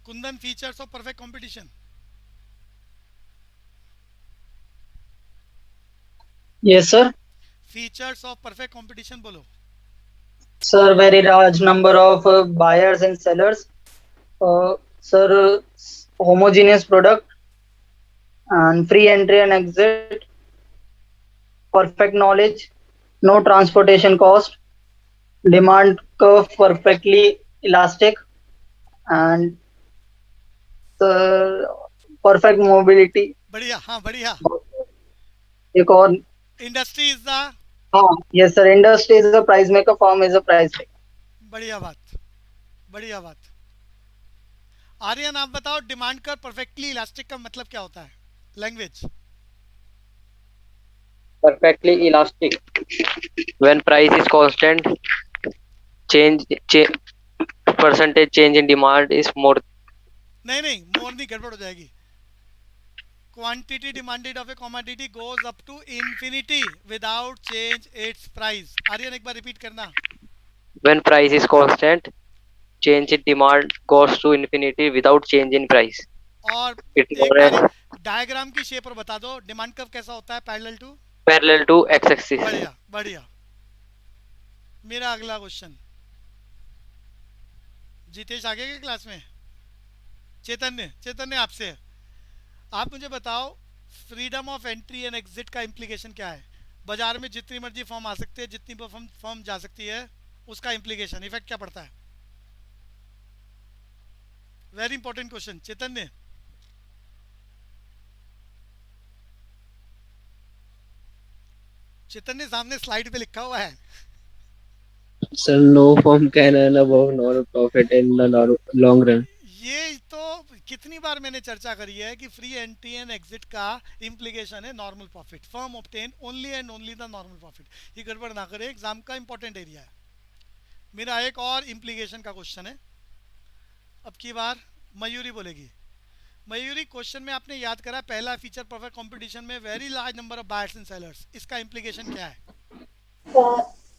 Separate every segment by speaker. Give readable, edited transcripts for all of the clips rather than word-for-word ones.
Speaker 1: Kundan, features of perfect competition.
Speaker 2: Yes, sir.
Speaker 1: Features of perfect competition बोलो।
Speaker 2: Sir, very large number of buyers and sellers. Sir, homogeneous product and free entry and exit, perfect knowledge, no transportation cost, demand curve perfectly elastic, and sir, perfect mobility.
Speaker 1: बढ़िया, हाँ बढ़िया।
Speaker 2: एक और
Speaker 1: industry is the.
Speaker 2: हाँ yes sir, industry is a price maker, firm is a price taker.
Speaker 1: बढ़िया बात, बढ़िया बात। आर्यन आप बताओ, डिमांड कर परफेक्टली इलास्टिक का मतलब क्या होता है? Language.
Speaker 3: Perfectly elastic. When price is constant, change, change percentage change in demand is more.
Speaker 1: नहीं नहीं, मोर नहीं, गड़बड़ हो जाएगी। Quantity demanded of a commodity goes up to infinity without change its price. Aryan एक बार रिपीट करना।
Speaker 3: When price is constant, change in demand goes to infinity without change in price.
Speaker 1: और
Speaker 3: It's
Speaker 1: एक
Speaker 3: known
Speaker 1: बार
Speaker 3: as
Speaker 1: डायग्राम की shape पर बता दो, demand curve कैसा होता है parallel to.
Speaker 3: parallel to x-axis.
Speaker 1: बढ़िया बढ़िया। मेरा अगला क्वेश्चन, जितेश आगे के क्लास में। चैतन्य, चैतन्य आपसे है। आप मुझे बताओ, freedom of entry and exit का इम्प्लीकेशन क्या है? बाजार में जितनी मर्जी फॉर्म आ सकती है, जितनी फॉर्म फॉर्म जा सकती है, उसका इम्प्लीकेशन इफेक्ट क्या पड़ता है? Very important question. Chaitanya. Chaitanya, सामने स्लाइड पे लिखा हुआ है।
Speaker 4: So no firm can earn above normal profit in the long run.
Speaker 1: ये तो कितनी बार मैंने चर्चा करी है कि फ्री एंट्री एंड एग्जिट का इम्प्लीकेशन है normal profit. Firm obtain only and only the normal profit. ये गड़बड़ ना करे, एग्जाम का इंपॉर्टेंट एरिया है। मेरा एक और इम्प्लीकेशन का क्वेश्चन है। अब की बार मयूरी बोलेगी। मयूरी, क्वेश्चन में आपने याद करा पहला फीचर परफेक्ट कंपटीशन में very large number of buyers and sellers, इसका इम्प्लीकेशन क्या है?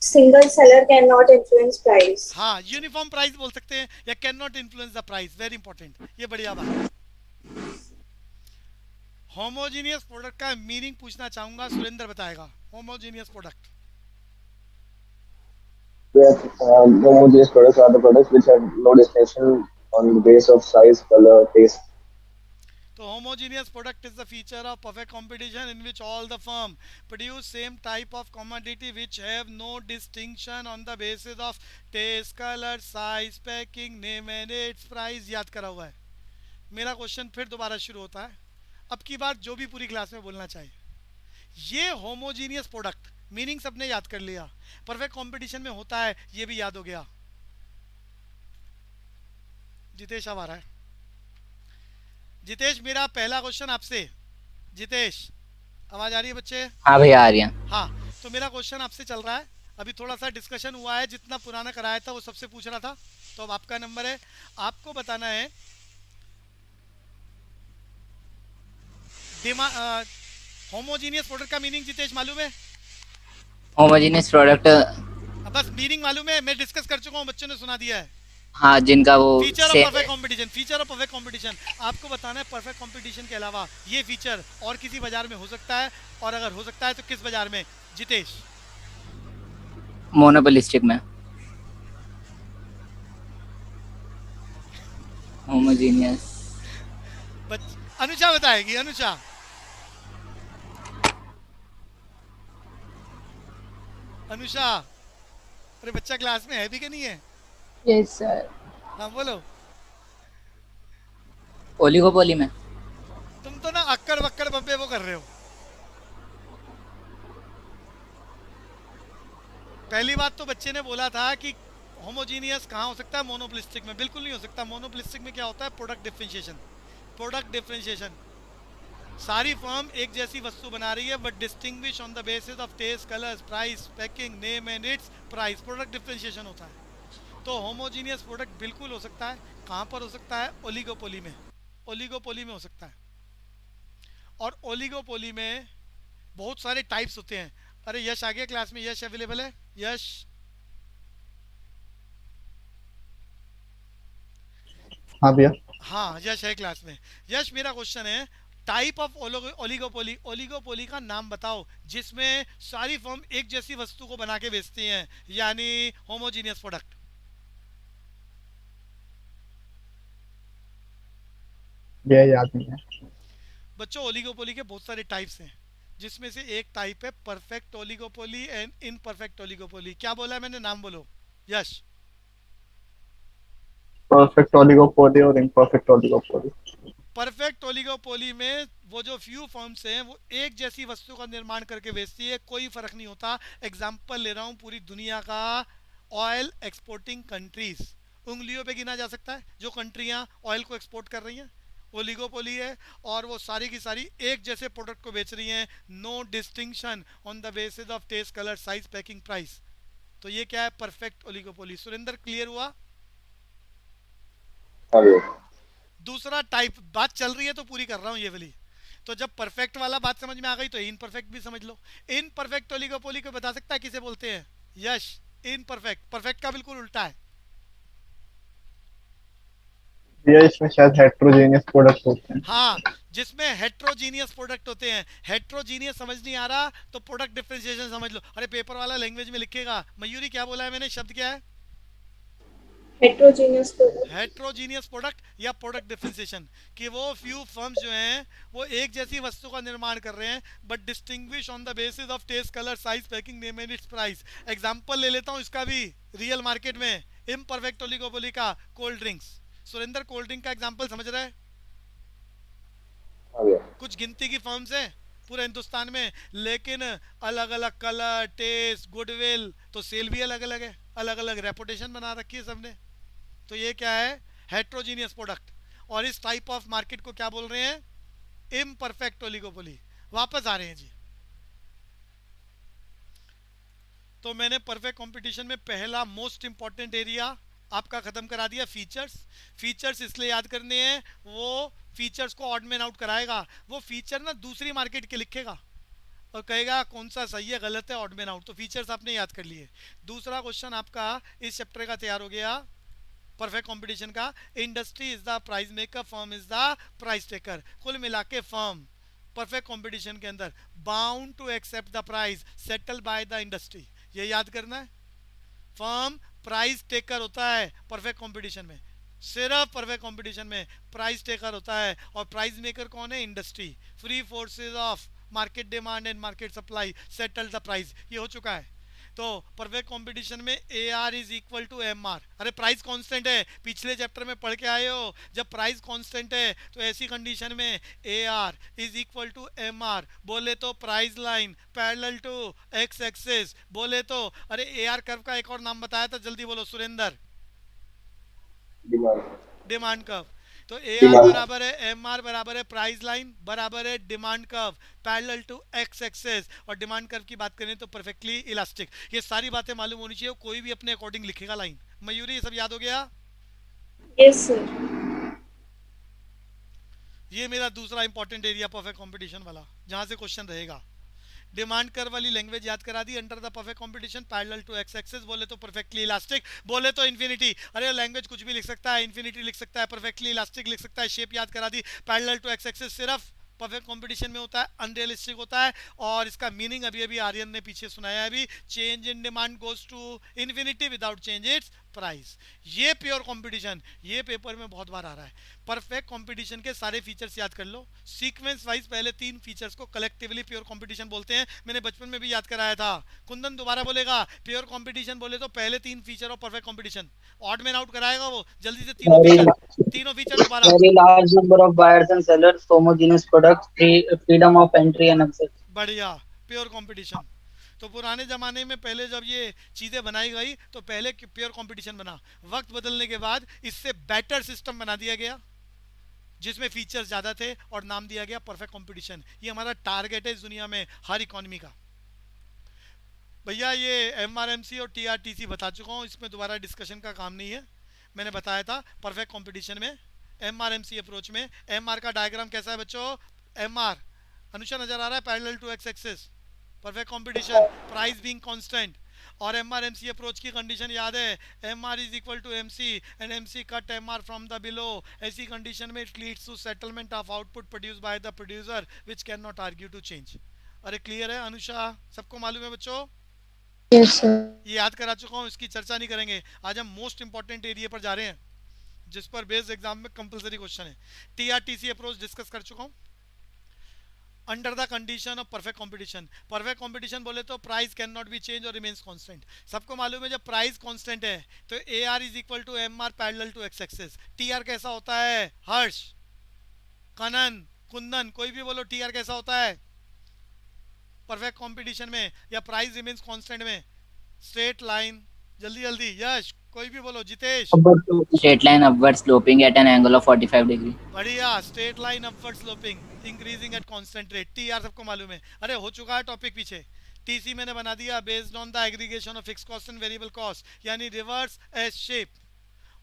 Speaker 5: Single seller cannot influence price.
Speaker 1: हाँ, यूनिफॉर्म प्राइस बोल सकते हैं, या can not influence the price. Very important, ये बढ़िया बात। होमोजीनियस प्रोडक्ट का मीनिंग पूछना चाहूंगा, सुरेंद्र बताएगा। Homogeneous product.
Speaker 6: Where homogeneous products are the products which have no distinction on the base of size, color, taste.
Speaker 1: तो homogeneous product is the feature of perfect competition in which all the firm produce same type of commodity which have no distinction on the basis of taste, color, size, packing, name and its price। याद करा हुआ है। मेरा question फिर दोबारा शुरू होता है, अब की बार जो भी पूरी क्लास में बोलना चाहिए। ये होमोजीनियस प्रोडक्ट मीनिंग सबने याद कर लिया, परफेक्ट कंपटीशन में होता है, ये भी याद हो गया। जितेश अब आ रहा है। जितेश, मेरा पहला क्वेश्चन आपसे। जितेश, आवाज आ रही है बच्चे?
Speaker 7: हाँ भैया आ रही है।
Speaker 1: हाँ, तो मेरा क्वेश्चन आपसे चल रहा है। अभी थोड़ा सा डिस्कशन हुआ है, जितना पुराना कराया था वो सबसे पूछ रहा था। तो अब आपका नंबर है, आपको बताना है होमोजीनियस प्रोडक्ट का मीनिंग। जितेश मालूम है?
Speaker 7: होमोजेनियस प्रोडक्ट,
Speaker 1: अब बस मीनिंग मालूम है, मैं डिस्कस कर चुका हूँ, बच्चों ने सुना दिया है।
Speaker 7: हाँ जिनका वो
Speaker 1: फीचर ऑफ
Speaker 7: से
Speaker 1: perfect competition, feature of perfect competition. आपको बताना है परफेक्ट कंपटीशन के अलावा ये फीचर और किसी बाजार में हो सकता है, और अगर हो सकता है तो किस बाजार में? जितेश।
Speaker 7: मोनोपोलिस्टिक में। होमोजेनियस।
Speaker 1: अनुषा बताएगी, अनुषा। अनुषा, अरे बच्चा क्लास में है भी कि नहीं है?
Speaker 8: Yes sir.
Speaker 1: हाँ बोलो।
Speaker 7: ओलिगोपोली में।
Speaker 1: तुम तो ना अक्कड़ बक्कड़ बब्बे वो कर रहे हो। पहली बात तो बच्चे ने बोला था कि होमोजीनियस कहाँ हो सकता है? मोनोपोलिस्टिक में। बिल्कुल नहीं हो सकता। मोनोपोलिस्टिक में क्या होता है? Product differentiation. प्रोडक्ट डिफरेंशिएशन, सारी फर्म एक जैसी वस्तु बना रही है but distinguish on the basis of taste, colours, price, packing, name and its price. Product differentiation होता है। तो होमोजीनियस प्रोडक्ट बिल्कुल हो सकता है। कहाँ पर हो सकता है? ओलिगोपोली में। ओलिगोपोली में हो सकता है। और ओलिगोपोली में बहुत सारे टाइप्स होते हैं। अरे यश आ गया क्लास में, यश अवेलेबल है? यश।
Speaker 9: हाँ भैया।
Speaker 1: हाँ, यश है क्लास में। यश, मेरा क्वेश्चन है, टाइप ऑफ ओलिगोपोली, ओलिगोपोली का नाम बताओ जिसमें सारी फर्म एक जैसी वस्तु को बना के बेचती हैं, यानी होमोजीनियस प्रोडक्ट।
Speaker 8: ये याद नहीं है।
Speaker 1: बच्चों, ओलिगोपोली के बहुत सारे टाइप्स हैं, जिसमें से एक टाइप है perfect oligopoly and imperfect oligopoly. क्या बोला है मैंने, नाम बोलो यश।
Speaker 8: परफेक्ट ओलिगोपोली और इम्परफेक्ट ओलिगोपोली।
Speaker 1: परफेक्ट ओलिगोपोली में वो जो फ्यू फर्म्स हैं वो एक जैसी वस्तु का निर्माण करके बेचती है, कोई फर्क नहीं होता। एग्जांपल ले रहा हूँ पूरी दुनिया का, ऑयल एक्सपोर्टिंग कंट्रीज, उंगलियों पे गिना जा सकता है जो कंट्रियां ऑयल को एक्सपोर्ट कर रही हैं, ओलिगोपोली है। और वो सारी की सारी एक जैसे प्रोडक्ट को बेच रही हैं, no distinction on the basis of taste, colour, size, packing, price. तो ये क्या है, परफेक्ट ओलिगोपोली। सुरेंद्र, क्लियर हुआ?
Speaker 6: हाँ भैया।
Speaker 1: दूसरा टाइप, बात चल रही है तो पूरी कर रहा हूँ ये वाली। तो जब परफेक्ट वाला बात समझ में आ गई तो इनपरफेक्ट भी समझ लो। इनपरफेक्ट ओलिगोपोली को बता सकता है किसे बोलते हैं यश? इनपरफेक्ट, परफेक्ट का बिल्कुल उल्टा है।
Speaker 8: ये इसमें शायद हेट्रोजेनियस प्रोडक्ट होते हैं।
Speaker 1: हाँ, जिसमें हेट्रोजीनियस प्रोडक्ट होते हैं। हेट्रोजीनियस समझ नहीं आ रहा तो प्रोडक्ट डिफरेंशिएशन समझ लो। अरे पेपर वाला लैंग्वेज में लिखेगा। मयूरी, क्या बोला है मैंने, शब्द क्या है?
Speaker 5: Heterogeneous product.
Speaker 1: हेट्रोजीनियस प्रोडक्ट या प्रोडक्ट डिफरेंशिएशन, कि वो फ्यू फर्म्स जो हैं वो एक जैसी वस्तु का निर्माण कर रहे हैं but distinguish on the basis of taste, colour, size, packing, name and its price. Example ले लेता हूँ इसका भी रियल मार्केट में, इम्परफेक्ट ओलिगोपोली का, cold drinks. Surendra, cold drink का एग्जांपल समझ रहा है?
Speaker 6: हाँ भैया।
Speaker 1: कुछ गिनती की फर्म्स हैं पूरे हिंदुस्तान में, लेकिन अलग अलग कलर, टेस्ट, गुडविल, तो सेल भी अलग अलग है, अलग अलग रेपुटेशन बना रखी है सबने। तो ये क्या है, हेट्रोजीनियस प्रोडक्ट। और इस टाइप ऑफ मार्केट को क्या बोल रहे हैं, इम्परफेक्ट ओलिगोपोली। वापस आ रहे हैं जी। तो मैंने परफेक्ट कंपटीशन में पहला मोस्ट इंपॉर्टेंट एरिया आपका खत्म करा दिया, फीचर्स। फीचर्स इसलिए याद करने हैं, वो फीचर्स को ऑड मैन आउट कराएगा। वो फीचर ना दूसरी मार्केट के लिखेगा और कहेगा कौन सा सही है, गलत है, ऑड मैन आउट। तो फीचर्स आपने याद कर लिए। दूसरा क्वेश्चन आपका इस चैप्टर का तैयार हो गया, परफेक्ट कंपटीशन का। Industry is the price maker, firm is the price taker. कुल मिला के फर्म परफेक्ट कंपटीशन के अंदर bound to accept the price settle by the industry. ये याद करना है। फर्म प्राइस टेकर होता है परफेक्ट कंपटीशन में, सिर्फ परफेक्ट कंपटीशन में प्राइस टेकर होता है। और प्राइस मेकर कौन है, industry. Free forces of market demand and market supply settle the price. ये हो चुका है। तो परफेक्ट कंपटीशन में A R is equal to M R. अरे प्राइस कांस्टेंट है, पिछले चैप्टर में पढ़ के आए हो। जब प्राइस कांस्टेंट है तो ऐसी कंडीशन में A R is equal to M R. बोले तो price line parallel to X axis. बोले तो अरे ए आर कर्व का एक और नाम बताया था, जल्दी बोलो सुरेंद्र।
Speaker 6: डिमांड।
Speaker 1: Demand curve. तो ए आर
Speaker 6: डिमांड।
Speaker 1: बराबर है एम आर बराबर है प्राइस लाइन बराबर है demand curve parallel to X axis. और डिमांड कर्व की बात करें तो परफेक्टली इलास्टिक। ये सारी बातें मालूम होनी चाहिए, कोई भी अपने अकॉर्डिंग लिखेगा लाइन। मयूरी, ये सब याद हो गया?
Speaker 5: Yes, sir.
Speaker 1: ये मेरा दूसरा इंपॉर्टेंट एरिया परफेक्ट कंपटीशन वाला, जहां से क्वेश्चन रहेगा। डिमांड कर्व वाली लैंग्वेज याद करा दी। Under the perfect competition parallel to X axis, बोले तो परफेक्टली इलास्टिक, बोले तो इन्फिनिटी। अरे लैंग्वेज कुछ भी लिख सकता है, इन्फिनिटी लिख सकता है, परफेक्टली इलास्टिक लिख सकता है। शेप याद करा दी। पैरेलल टू एक्स एक्सिस सिर्फ परफेक्ट कंपटीशन में होता है, अनरियलिस्टिक होता है। और इसका मीनिंग अभी अभी आर्यन ने पीछे सुनाया है अभी, change in demand goes to infinity without change its price. ये प्योर कंपटीशन, ये पेपर में बहुत बार आ रहा है। परफेक्ट कंपटीशन के सारे फीचर्स याद कर लो सीक्वेंस वाइज। पहले 3 फीचर्स को कलेक्टिवली प्योर कंपटीशन बोलते हैं, मैंने बचपन में भी याद कराया था। कुंदन दोबारा बोलेगा, प्योर कंपटीशन बोले तो पहले 3 feature of perfect competition. Odd man out कराएगा वो, जल्दी से तीनों फीचर दोबारा।
Speaker 2: Very large number of buyers and sellers, homogeneous products, freedom of entry and access.
Speaker 1: बढ़िया, प्योर कंपटीशन। तो पुराने ज़माने में पहले जब ये चीज़ें बनाई गई तो पहले प्योर कंपटीशन बना। वक्त बदलने के बाद इससे बेटर सिस्टम बना दिया गया जिसमें फीचर्स ज़्यादा थे और नाम दिया गया परफेक्ट कंपटीशन। ये हमारा टारगेट है इस दुनिया में हर इकोनॉमी का। भैया ये एमआरएमसी और टीआरटीसी बता चुका हूँ, इसमें दोबारा डिस्कशन का काम नहीं है। मैंने बताया था परफेक्ट कंपटीशन में एमआरएमसी अप्रोच में एमआर का डायग्राम कैसा है बच्चों। एमआर अनुशा नजर आ रहा है, parallel to X axis, perfect competition, price being constant. और M R M C approach की कंडीशन याद है, M R is equal to M C and M C cut M R from the below. ऐसी condition में it leads to settlement of output produce by the producer which can not argue to change. अरे clear है अनुषा, सबको मालूम है बच्चों?
Speaker 5: Yes, sir.
Speaker 1: ये याद करा चुका हूँ, इसकी चर्चा नहीं करेंगे। आज हम मोस्ट इंपॉर्टेंट एरिया पर जा रहे हैं जिस पर बेस्ड एग्जाम में कंपलसरी क्वेश्चन है। टीआरटीसी अप्रोच डिस्कस कर चुका हूँ। Under the condition of perfect competition, perfect competition बोले तो price can not be change और रिमेन्स कांस्टेंट। सबको मालूम है जब प्राइस कांस्टेंट है तो A R is equal to M R parallel to X axis. T R कैसा होता है? हर्ष, कनन, कुंदन, कोई भी बोलो, टी आर कैसा होता है परफेक्ट कंपटीशन में या प्राइस रिमेन्स कांस्टेंट में? स्ट्रेट लाइन, जल्दी जल्दी, यश कोई भी बोलो, Jitesh.
Speaker 7: Straight line upward sloping at an angle of 45 degree.
Speaker 1: बढ़िया, straight line upward sloping increasing at constant rate. T R सबको मालूम है। अरे हो चुका है टॉपिक पीछे। टीसी मैंने बना दिया based on the aggregation of fix cost and variable cost, यानी रिवर्स एस शेप।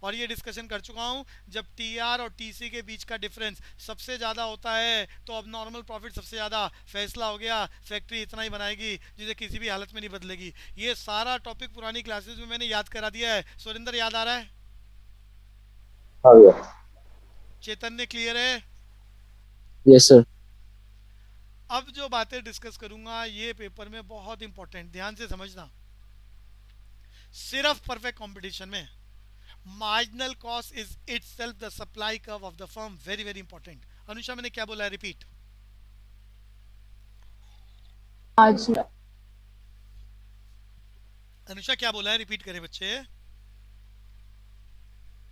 Speaker 1: और ये डिस्कशन कर चुका हूँ, जब टी आर और टीसी के बीच का डिफरेंस सबसे ज़्यादा होता है तो अब नॉर्मल प्रॉफिट सबसे ज़्यादा। फैसला हो गया, फैक्ट्री इतना ही बनाएगी जिसे किसी भी हालत में नहीं बदलेगी। ये सारा टॉपिक पुरानी क्लासेस में मैंने याद करा दिया है। सुरेंद्र याद आ रहा है?
Speaker 6: हाँ भैया।
Speaker 1: चैतन्य क्लियर है?
Speaker 4: Yes, sir.
Speaker 1: अब जो बातें डिस्कस करूंगा ये पेपर में बहुत इंपॉर्टेंट, ध्यान से समझना। सिर्फ परफेक्ट कंपटीशन में marginal cost is itself the supply curve of the firm. Very very important. Anusha मैंने क्या बोला है? रिपीट। अनुषा क्या बोला है? रिपीट करें बच्चे।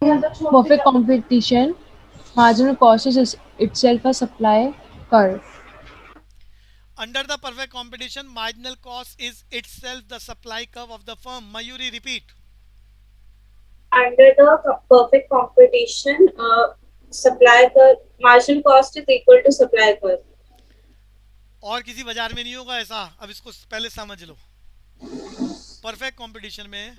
Speaker 5: Perfect competition. Marginal cost is itself a supply curve.
Speaker 1: Under the perfect competition marginal cost is itself the supply curve of the firm. Mayuri repeat.
Speaker 9: Under the perfect competition, supply the marginal cost is equal to supply curve.
Speaker 1: और किसी बाजार में नहीं होगा ऐसा, अब इसको पहले समझ लो। परफेक्ट कंपटीशन में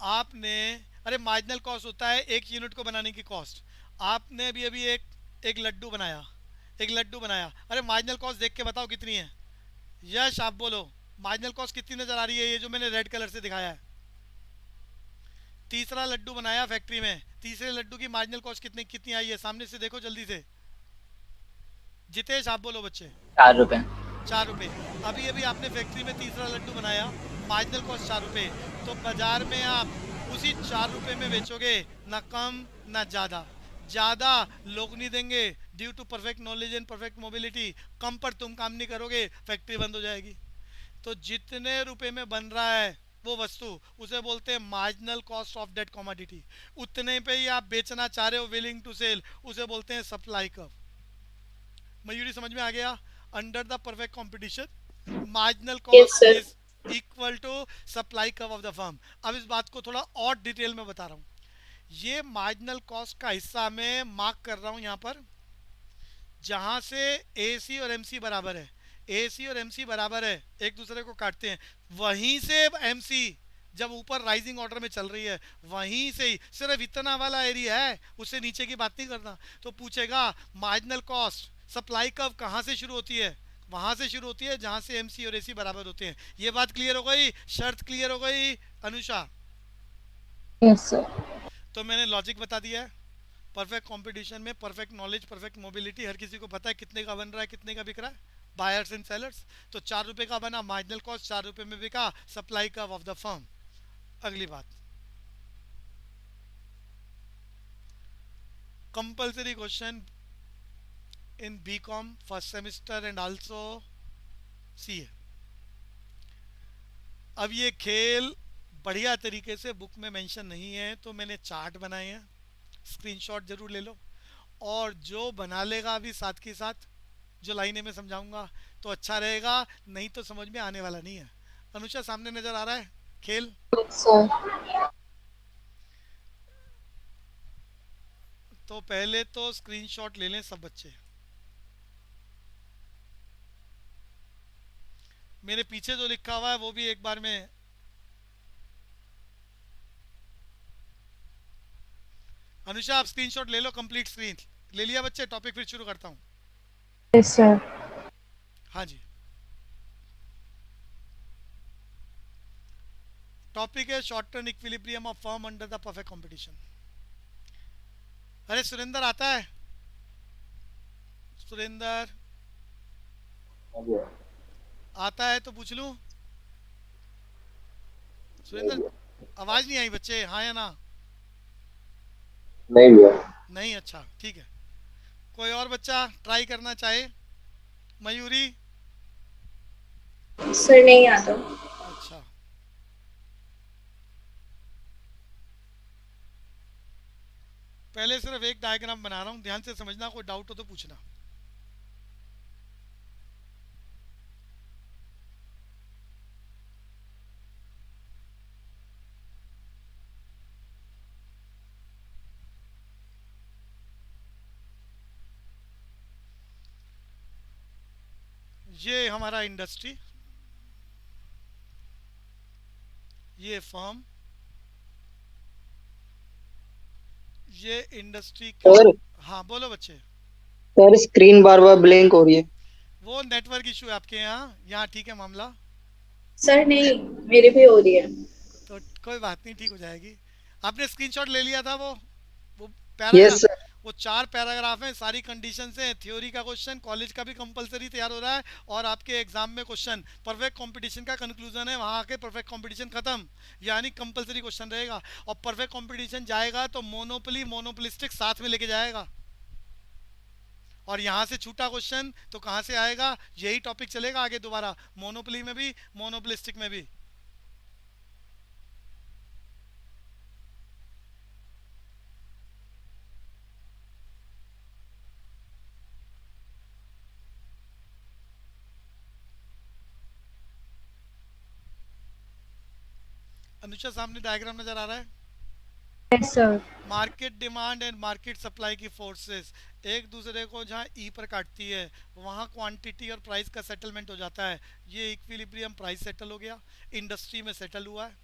Speaker 1: आपने, अरे मार्जिनल कॉस्ट होता है एक यूनिट को बनाने की कॉस्ट। आपने अभी अभी एक लड्डू बनाया, अरे मार्जिनल कॉस्ट देख के बताओ कितनी है? यश आप बोलो, मार्जिनल कॉस्ट कितनी नजर आ रही है? ये जो मैंने रेड कलर से दिखाया है। तीसरा लड्डू बनाया फैक्ट्री में, तीसरे लड्डू की मार्जिनल कॉस्ट कितनी आई है? सामने से देखो जल्दी से। जितेश आप बोलो बच्चे।
Speaker 7: 4 रुपए।
Speaker 1: 4 रुपए। अभी अभी आपने फैक्ट्री में तीसरा लड्डू बनाया, मार्जिनल कॉस्ट 4 रुपए। तो बाजार में आप उसी 4 रुपए में बेचोगे, ना कम ना ज़्यादा। ज़्यादा लोग नहीं देंगे due to perfect knowledge and perfect mobility. कम पर तुम काम नहीं करोगे, फैक्ट्री बंद हो जाएगी। तो जितने रुपए में बन रहा है वो वस्तु, उसे बोलते हैं marginal cost of that commodity. उतने पे ही आप बेचना चाह रहे हो, विलिंग टू सेल, उसे बोलते हैं सप्लाई कर्व। मयूरी समझ में आ गया? Under the perfect competition marginal cost is equal to supply curve of the firm. अब इस बात को थोड़ा और डिटेल में बता रहा हूँ। ये मार्जिनल कॉस्ट का हिस्सा मैं मार्क कर रहा हूँ यहाँ पर, जहाँ से ए सी और एम सी बराबर है। ए सी और एम सी बराबर है, एक दूसरे को काटते हैं। वहीं से एम सी जब ऊपर राइजिंग ऑर्डर में चल रही है, वहीं से ही सिर्फ इतना वाला एरिया है, उससे नीचे की बात नहीं करना। तो पूछेगा मार्जिनल कॉस्ट सप्लाई कर्व कहाँ से शुरू होती है? वहाँ से शुरू होती है जहाँ से एम सी और ए सी बराबर होते हैं। ये बात क्लियर हो गई? शर्त क्लियर हो गई अनुषा?
Speaker 5: Yes, sir.
Speaker 1: तो मैंने लॉजिक बता दिया है। परफेक्ट कंपटीशन में परफेक्ट नॉलेज, परफेक्ट मोबिलिटी, हर किसी को पता है कितने का बन रहा है, कितने का बिक रहा है, बायर्स एंड सेलर्स। तो 4 रुपए का बना, मार्जिनल कॉस्ट 4 रुपए में बिका, supply curve of the firm. अगली बात, compulsory question in BCom first semester and also CA. अब ये खेल बढ़िया तरीके से बुक में मेंशन नहीं है, तो मैंने चार्ट बनाए हैं, स्क्रीनशॉट जरूर ले लो। और जो बना लेगा अभी साथ के साथ जो लाइनें मैं समझाऊंगा तो अच्छा रहेगा, नहीं तो समझ में आने वाला नहीं है। अनुषा सामने नजर आ रहा है खेल? तो पहले तो स्क्रीनशॉट ले लें सब बच्चे। मेरे पीछे जो लिखा हुआ है वो भी एक बार में अनुषा आप स्क्रीनशॉट ले लो, कंप्लीट स्क्रीन ले लिया बच्चे? टॉपिक फिर शुरू करता हूँ।
Speaker 5: Yes, sir.
Speaker 1: हाँ जी, टॉपिक है short term equilibrium of firm under the perfect competition. अरे सुरेंद्र आता है? सुरेंद्र
Speaker 6: हाँ भैया,
Speaker 1: आता है तो पूछ लूं? सुरेंद्र आवाज नहीं आई बच्चे, हाँ या ना?
Speaker 6: नहीं भैया।
Speaker 1: नहीं, अच्छा ठीक है। कोई और बच्चा ट्राई करना चाहे? मयूरी?
Speaker 9: सर नहीं आता।
Speaker 1: अच्छा, पहले सिर्फ एक डायग्राम बना रहा हूँ, ध्यान से समझना, कोई डाउट हो तो पूछना। ये हमारा इंडस्ट्री, ये फर्म, ये इंडस्ट्री का।
Speaker 2: सर
Speaker 1: हाँ बोलो बच्चे।
Speaker 2: सर स्क्रीन बार बार ब्लैंक हो रही है।
Speaker 1: वो नेटवर्क इशू है आपके यहाँ, यहाँ ठीक है मामला?
Speaker 9: सर नहीं, मेरी भी हो रही है।
Speaker 1: तो कोई बात नहीं, ठीक हो जाएगी। आपने स्क्रीनशॉट ले लिया था वो
Speaker 2: यस
Speaker 1: पैराग्राफ?
Speaker 2: सर।
Speaker 1: वो 4 पैराग्राफ हैं, सारी कंडीशन हैं, थ्योरी का क्वेश्चन, कॉलेज का भी कंपलसरी तैयार हो रहा है, और आपके एग्जाम में क्वेश्चन परफेक्ट कंपटीशन का कंक्लूजन है, वहाँ आके परफेक्ट कंपटीशन खत्म, यानी कंपलसरी क्वेश्चन रहेगा। और परफेक्ट कंपटीशन जाएगा तो मोनोपोली मोनोपोलिस्टिक साथ में लेके जाएगा, और यहाँ से छूटा क्वेश्चन तो कहाँ से आएगा? यही टॉपिक चलेगा आगे दोबारा, मोनोपोली में भी मोनोपोलिस्टिक में भी। अनुषा सामने डायग्राम नजर आ रहा है?
Speaker 5: Yes, sir.
Speaker 1: Market demand and market supply की फोर्सेस एक दूसरे को जहाँ ई पर काटती है, वहाँ क्वांटिटी और प्राइस का सेटलमेंट हो जाता है। ये इक्विलिब्रियम प्राइस सेटल हो गया, इंडस्ट्री में सेटल हुआ है,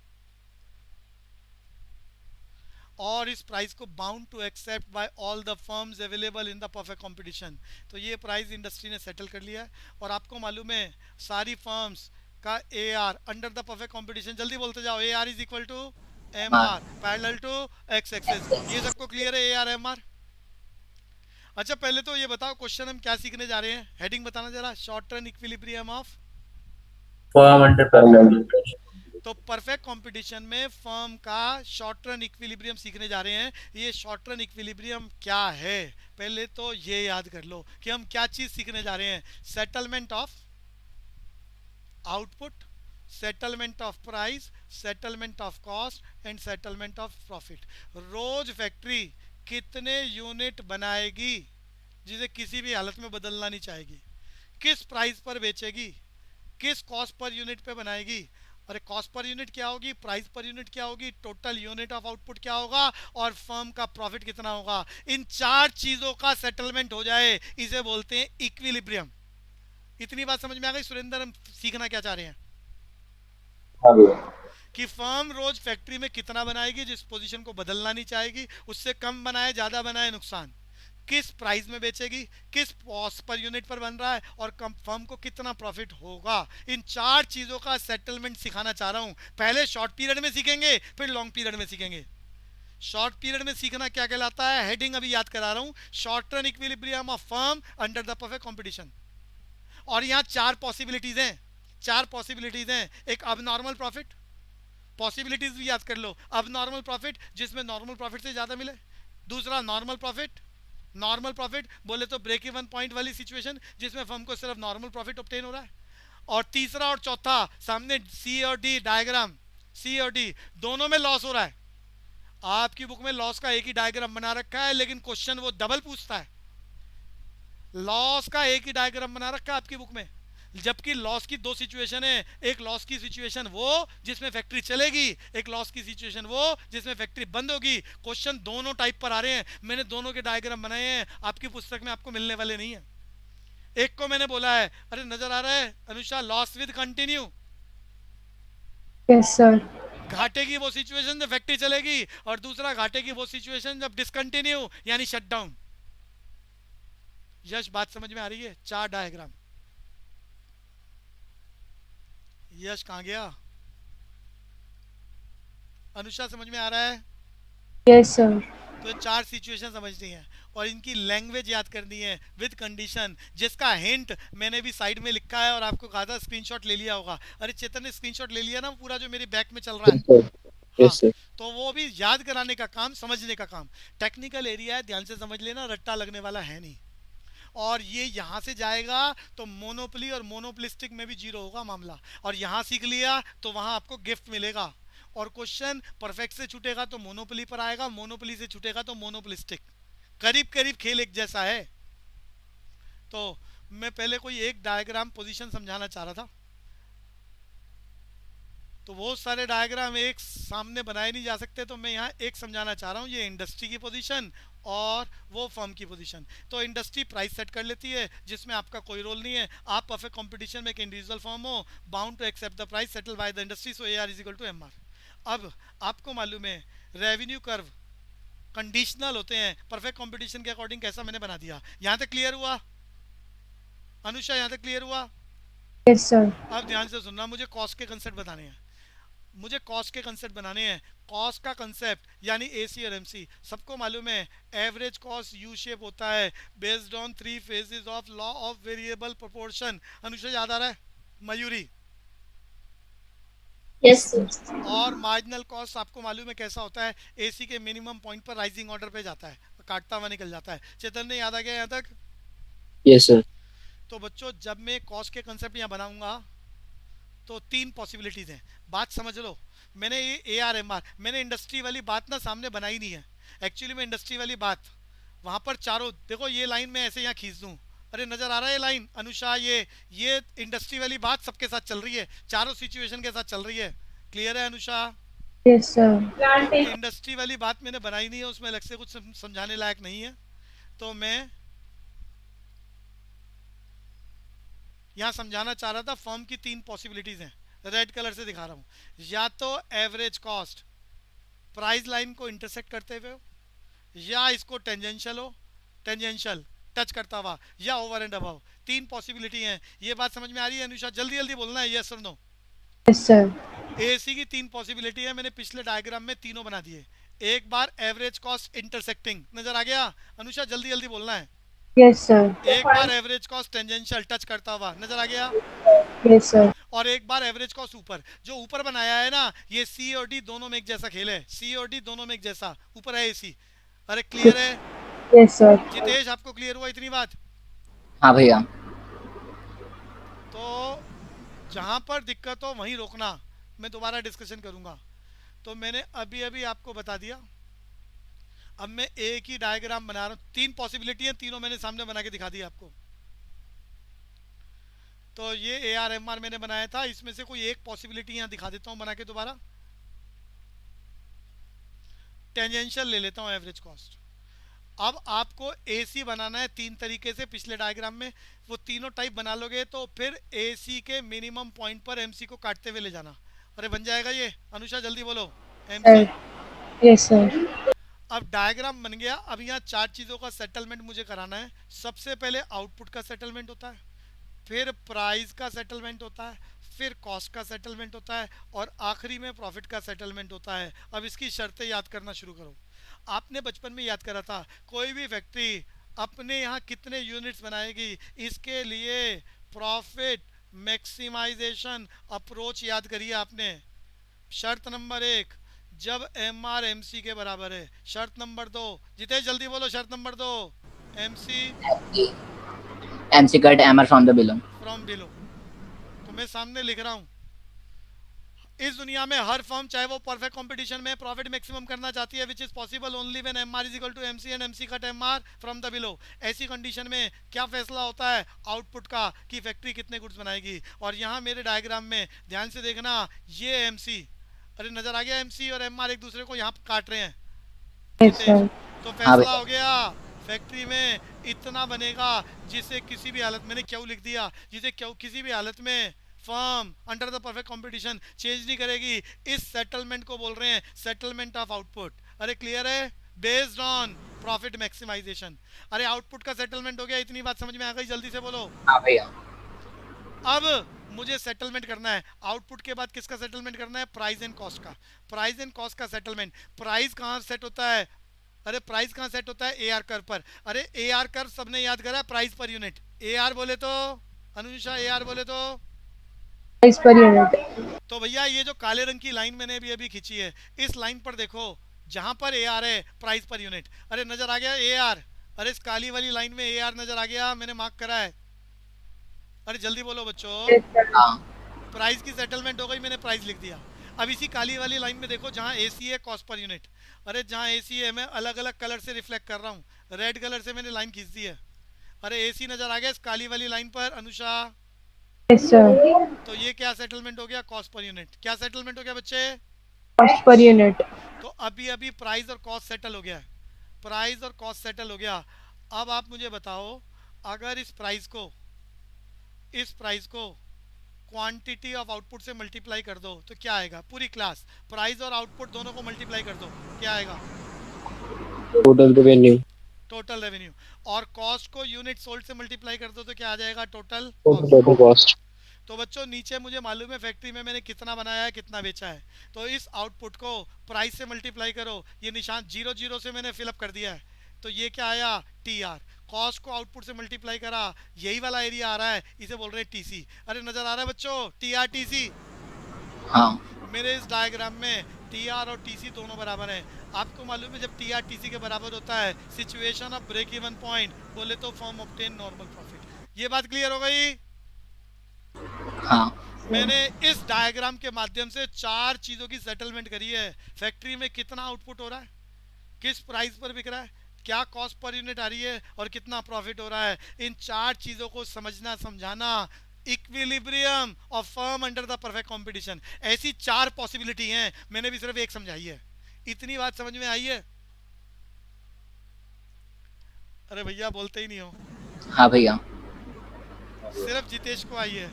Speaker 1: और इस प्राइस को bound to accept by all the firms available in the perfect competition. तो ये प्राइस इंडस्ट्री ने सेटल कर लिया है, और आपको मालूम है सारी फर्म्स का A R under the perfect competition, जल्दी बोलते जाओ, A R is equal to M R parallel to X axis. ये सबको क्लियर है, ए आर एम आर? अच्छा पहले तो ये बताओ क्वेश्चन हम क्या सीखने जा रहे हैं, हेडिंग बताना जरा, short term equilibrium of
Speaker 4: firm under perfect.
Speaker 1: तो परफेक्ट कंपटीशन में फर्म का शॉर्ट टर्म इक्विलिब्रियम सीखने जा रहे हैं। ये शॉर्ट टर्म इक्विलिब्रियम क्या है, पहले तो ये याद कर लो कि हम क्या चीज सीखने जा रहे हैं। Settlement of output, settlement of price, settlement of cost and settlement of profit. रोज फैक्ट्री कितने यूनिट बनाएगी जिसे किसी भी हालत में बदलना नहीं चाहेगी, किस प्राइस पर बेचेगी, किस कॉस्ट पर यूनिट पे बनाएगी, अरे कॉस्ट पर यूनिट क्या होगी, प्राइस पर यूनिट क्या होगी, टोटल यूनिट ऑफ आउटपुट क्या होगा, और फर्म का प्रॉफिट कितना होगा। इन 4 चीजों का सेटलमेंट हो जाए, इसे बोलते हैं इक्विलिब्रियम। इतनी बात समझ में आ गई सुरेंद्र? हम सीखना क्या चाह रहे हैं
Speaker 6: हाँ भैया।
Speaker 1: कि फर्म रोज फैक्ट्री में कितना बनाएगी जिस पोजीशन को बदलना नहीं चाहेगी, उससे कम बनाए ज्यादा बनाए नुकसान, किस प्राइस में बेचेगी, किस कॉस्ट पर यूनिट पर बन रहा है, और कम फर्म को कितना प्रॉफिट होगा। इन 4 चीजों का सेटलमेंट सिखाना चाह रहा हूं। पहले शॉर्ट पीरियड में सीखेंगे, फिर लॉन्ग पीरियड में सीखेंगे। शॉर्ट पीरियड में सीखना क्या कहलाता है, हेडिंग अभी याद करा रहा हूं, short term equilibrium of firm under the perfect competition. और यहाँ 4 पॉसिबिलिटीज हैं, 4 पॉसिबिलिटीज हैं। एक अब नॉर्मल प्रॉफिट, पॉसिबिलिटीज भी याद कर लो, अब नॉर्मल प्रॉफिट जिसमें नॉर्मल प्रॉफिट से ज्यादा मिले। दूसरा नॉर्मल प्रॉफिट, नॉर्मल प्रॉफिट बोले तो ब्रेक इवन पॉइंट वाली सिचुएशन जिसमें फर्म को सिर्फ नॉर्मल प्रॉफिट ऑब्टेन हो रहा है। और तीसरा और चौथा सामने सी और डी डायग्राम, सी और डी दोनों में लॉस हो रहा है। आपकी बुक में लॉस का एक ही डायग्राम बना रखा है, लेकिन क्वेश्चन वो डबल पूछता है। लॉस का एक ही डायग्राम बना रखा है आपकी बुक में, जबकि लॉस की 2 सिचुएशन है। एक लॉस की सिचुएशन वो जिसमें फैक्ट्री चलेगी, एक लॉस की सिचुएशन वो जिसमें फैक्ट्री बंद होगी। क्वेश्चन दोनों टाइप पर आ रहे हैं, मैंने दोनों के डायग्राम बनाए हैं, आपकी पुस्तक में आपको मिलने वाले नहीं है। एक को मैंने बोला है, अरे नजर आ रहा है Anusha, loss with continue.
Speaker 5: Yes, sir.
Speaker 1: घाटे की वो सिचुएशन जब फैक्ट्री चलेगी, और दूसरा घाटे की वो सिचुएशन जब डिसकंटिन्यू यानी शटडाउन। यश बात समझ में आ रही है? 4 डायग्राम। यश कहाँ गया? अनुषा समझ में आ रहा है?
Speaker 5: Yes, sir.
Speaker 1: तो 4 सिचुएशन समझनी है और इनकी लैंग्वेज याद करनी है विद कंडीशन, जिसका हिंट मैंने भी साइड में लिखा है और आपको कहा था स्क्रीनशॉट ले लिया होगा। अरे चेतन ने स्क्रीनशॉट ले लिया ना पूरा जो मेरी बैक में चल रहा
Speaker 4: Yes,
Speaker 1: है?
Speaker 4: sir.
Speaker 1: हाँ,
Speaker 4: Yes, sir.
Speaker 1: तो वो भी याद कराने का काम, समझने का काम। टेक्निकल एरिया है, ध्यान से समझ लेना, रट्टा लगने वाला है नहीं। और ये यहाँ से जाएगा तो मोनोपोली और मोनोपोलिस्टिक में भी जीरो होगा मामला, और यहाँ सीख लिया तो वहाँ आपको गिफ्ट मिलेगा। और क्वेश्चन परफेक्ट से छूटेगा तो मोनोपोली पर आएगा, मोनोपोली से छूटेगा तो मोनोपोलिस्टिक। करीब करीब खेल एक जैसा है। तो मैं पहले कोई एक डायग्राम पोजीशन समझाना चाह रहा था, तो बहुत सारे डायग्राम एक सामने बनाए नहीं जा सकते, तो मैं यहाँ एक समझाना चाह रहा हूँ। ये इंडस्ट्री की पोजीशन और वो फर्म की पोजीशन। तो इंडस्ट्री प्राइस सेट कर लेती है जिसमें आपका कोई रोल नहीं है। आप परफेक्ट कंपटीशन में एक इंडिविजुअल फर्म हो, bound to accept the price settle by the industry, so AR is equal to MR। अब आपको मालूम है रेवेन्यू कर्व कंडीशनल होते हैं, परफेक्ट कंपटीशन के अकॉर्डिंग कैसा मैंने बना दिया। यहाँ तक क्लियर हुआ अनुषा? यहाँ तक क्लियर हुआ?
Speaker 5: Yes, sir.
Speaker 1: अब ध्यान से सुनना, मुझे कॉस्ट के कंसेप्ट बताने हैं। मुझे कॉस्ट के कंसेप्ट बनाने हैं। कॉस्ट का कंसेप्ट यानी AC और MC सबको मालूम है। एवरेज कॉस्ट यू शेप होता है based on 3 phases of law of variable proportion. Anusha याद आ रहा है? मयूरी?
Speaker 9: Yes, sir.
Speaker 1: और मार्जिनल कॉस्ट आपको मालूम है कैसा होता है? AC के मिनिमम पॉइंट पर राइजिंग ऑर्डर पे जाता है, काटता हुआ निकल जाता है। चेतन ने याद आ गया यहाँ तक?
Speaker 4: Yes, sir.
Speaker 1: तो बच्चों जब मैं कॉस्ट के कंसेप्ट यहाँ बनाऊंगा तो 3 पॉसिबिलिटीज हैं। बात समझ लो, मैंने ये AR MR, मैंने इंडस्ट्री वाली बात ना सामने बनाई नहीं है। एक्चुअली मैं इंडस्ट्री वाली बात वहाँ पर चारों, देखो ये लाइन में ऐसे यहाँ खींच दूँ, अरे नज़र आ रहा है ये लाइन अनुषा? ये इंडस्ट्री वाली बात सबके साथ चल रही है, चारों सिचुएशन के साथ चल रही है। क्लियर है Anusha?
Speaker 5: Yes, sir.
Speaker 9: Plantation.
Speaker 1: Industry वाली बात मैंने बनाई नहीं है, उसमें अलग से कुछ समझाने लायक नहीं है। तो मैं यहाँ समझाना चाह रहा था फर्म की 3 पॉसिबिलिटीज हैं, रेड कलर से दिखा रहा हूँ। या तो एवरेज कॉस्ट प्राइस लाइन को इंटरसेक्ट करते हुए हो, या इसको टेंजेंशियल हो, टेंजेंशियल टच करता हुआ, या ओवर एंड अबव। 3 पॉसिबिलिटी हैं। ये बात समझ में आ रही है अनुषा? जल्दी जल्दी बोलना है, यस और नो।
Speaker 5: Yes, sir.
Speaker 1: AC की 3 पॉसिबिलिटी है, मैंने पिछले डायग्राम में तीनों बना दिए। एक बार एवरेज कॉस्ट इंटरसेक्टिंग, नजर आ गया अनुषा? जल्दी जल्दी बोलना है।
Speaker 5: Yes, sir.
Speaker 1: एक बार एवरेज कॉस्ट टेंजेंशियल टच करता हुआ, नजर आ गया?
Speaker 5: Yes, sir.
Speaker 1: और एक बार एवरेज कॉस्ट ऊपर। जो ऊपर बनाया है ना, ये C और D दोनों में एक जैसा खेल है, C और D दोनों में एक जैसा, ऊपर है AC। अरे क्लियर है?
Speaker 5: Yes, sir.
Speaker 1: जितेश आपको क्लियर हुआ इतनी बात?
Speaker 7: हाँ भैया।
Speaker 1: तो जहाँ पर दिक्कत हो वहीं रोकना, मैं दोबारा डिस्कशन करूँगा। तो मैंने अभी अभी आपको बता दिया। अब मैं एक ही डायग्राम बना रहा हूँ, 3 पॉसिबिलिटी हैं, तीनों मैंने सामने बना के दिखा दिया आपको। तो ये AR MR मैंने बनाया था, इसमें से कोई एक पॉसिबिलिटी यहाँ दिखा देता हूँ बना के दोबारा। टेंजेंशियल ले लेता हूँ एवरेज कॉस्ट। अब आपको AC बनाना है 3 तरीके से, पिछले डायग्राम में वो तीनों टाइप बना लोगे तो फिर AC के मिनिमम पॉइंट पर MC को काटते हुए ले जाना। अरे बन जाएगा ये? अनुषा जल्दी बोलो। MC।
Speaker 5: Yes, sir.
Speaker 1: अब डायग्राम बन गया। अब यहाँ 4 चीज़ों का सेटलमेंट मुझे कराना है। सबसे पहले आउटपुट का सेटलमेंट होता है, फिर प्राइस का सेटलमेंट होता है, फिर कॉस्ट का सेटलमेंट होता है, और आखिरी में प्रॉफिट का सेटलमेंट होता है। अब इसकी शर्तें याद करना शुरू करो। आपने बचपन में याद करा था, कोई भी फैक्ट्री अपने यहाँ कितने यूनिट्स बनाएगी, इसके लिए प्रॉफिट मैक्सिमाइजेशन अप्रोच याद करिए आपने। शर्त नंबर 1, जब MR MC के बराबर है। शर्त नंबर 2, जितेश जल्दी बोलो, शर्त number 2,
Speaker 7: MC cut MR from the below.
Speaker 1: From below. तो मैं सामने लिख रहा हूँ, इस दुनिया में हर फर्म चाहे वो परफेक्ट कंपटीशन में प्रॉफिट मैक्सिमम करना चाहती है, which is possible only when MR is equal to MC and MC cut MR from the below. ऐसी कंडीशन में क्या फैसला होता है? आउटपुट का, कि फैक्ट्री कितने गुड्स बनाएगी। और यहाँ मेरे डायग्राम में ध्यान से देखना, ये MC, अरे नजर आ गया? MC और MR एक दूसरे को यहाँ काट रहे हैं।
Speaker 5: Yes, sir.
Speaker 1: तो फैसला हो गया, फैक्ट्री में इतना बनेगा जिसे किसी भी हालत, मैंने क्यों लिख दिया, जिसे क्यों किसी भी हालत में firm under the perfect competition change नहीं करेगी। इस सेटलमेंट को बोल रहे हैं सेटलमेंट ऑफ आउटपुट। अरे क्लियर है? Based on profit maximisation. अरे आउटपुट का सेटलमेंट हो गया, इतनी बात समझ में आ गई? जल्दी से बोलो।
Speaker 7: हाँ भैया।
Speaker 1: अब मुझे सेटलमेंट करना है। आउटपुट के बाद किसका सेटलमेंट करना है? प्राइस एंड कॉस्ट का। प्राइस एंड कॉस्ट का सेटलमेंट। प्राइस कहाँ सेट होता है? अरे प्राइस कहाँ सेट होता है? एआर कर्व पर। अरे एआर कर्व सबने याद करा, प्राइस पर यूनिट। एआर बोले तो अनुषा, एआर बोले तो
Speaker 5: प्राइस पर यूनिट।
Speaker 1: तो भैया ये जो काले रंग की लाइन मैंने अभी अभी खींची है, इस लाइन पर देखो, जहां पर एआर है प्राइस पर यूनिट। अरे नजर आ गया एआर? अरे इस काली वाली लाइन में एआर नजर आ गया, मैंने मार्क करा है। अरे जल्दी बोलो बच्चों।
Speaker 7: हाँ
Speaker 1: प्राइस की सेटलमेंट हो गई, मैंने प्राइस लिख दिया। अब इसी काली वाली लाइन में देखो, जहां एसी है कॉस्ट पर यूनिट। अरे जहां एसी है, मैं अलग अलग कलर से रिफ्लेक्ट कर रहा हूँ, रेड कलर से मैंने लाइन खींच दी है। अरे एसी नजर आ गया इस काली वाली लाइन पर अनुषा।
Speaker 5: Yes sir.
Speaker 1: तो ये क्या सेटलमेंट हो गया? Cost per unit. क्या सेटलमेंट हो गया बच्चे?
Speaker 5: Cost per unit.
Speaker 1: तो अभी अभी प्राइस और कॉस्ट सेटल हो गया है। प्राइस और कॉस्ट सेटल हो गया। अब आप मुझे बताओ, अगर इस प्राइस को क्वांटिटी ऑफ आउटपुट से मल्टीप्लाई कर दो तो क्या आएगा? पूरी क्लास, प्राइस और आउटपुट दोनों को मल्टीप्लाई कर दो, क्या आएगा?
Speaker 4: Total revenue.
Speaker 1: Total revenue. और कॉस्ट को यूनिट सोल्ड से मल्टीप्लाई कर दो तो क्या आ जाएगा? Total
Speaker 4: total cost.
Speaker 1: तो बच्चों नीचे मुझे मालूम है फैक्ट्री में मैंने कितना बनाया है, कितना बेचा है। तो इस आउटपुट को प्राइस से मल्टीप्लाई करो, ये निशान 0 0 से मैंने फिलअप कर दिया है। तो ये क्या आया? T R. कॉस्ट को आउटपुट से मल्टीप्लाई करा, यही वाला एरिया आ रहा है, इसे बोल रहे हैं टीसी। अरे नजर आ रहा है बच्चों? T R T C.
Speaker 7: हाँ
Speaker 1: मेरे इस डायग्राम में टी आर और टी सी दोनों बराबर हैं। आपको मालूम है जब टी आर टी सी के बराबर होता है, situation of break even point, बोले तो फर्म ऑब्टेन नॉर्मल प्रॉफिट। ये बात क्लियर हो गई?
Speaker 7: हाँ
Speaker 1: मैंने इस डायग्राम के माध्यम से 4 चीजों की सेटलमेंट करी है। फैक्ट्री में कितना आउटपुट हो रहा है, किस प्राइस पर बिक रहा है, क्या कॉस्ट पर यूनिट आ रही है, और कितना प्रॉफिट हो रहा है। इन 4 चीजों को समझना समझाना, equilibrium of firm under the perfect competition, ऐसी 4 पॉसिबिलिटी हैं, मैंने भी सिर्फ एक समझाई है। इतनी बात समझ में आई है? अरे भैया बोलते ही नहीं हो।
Speaker 7: हाँ भैया।
Speaker 1: सिर्फ जितेश को आई है,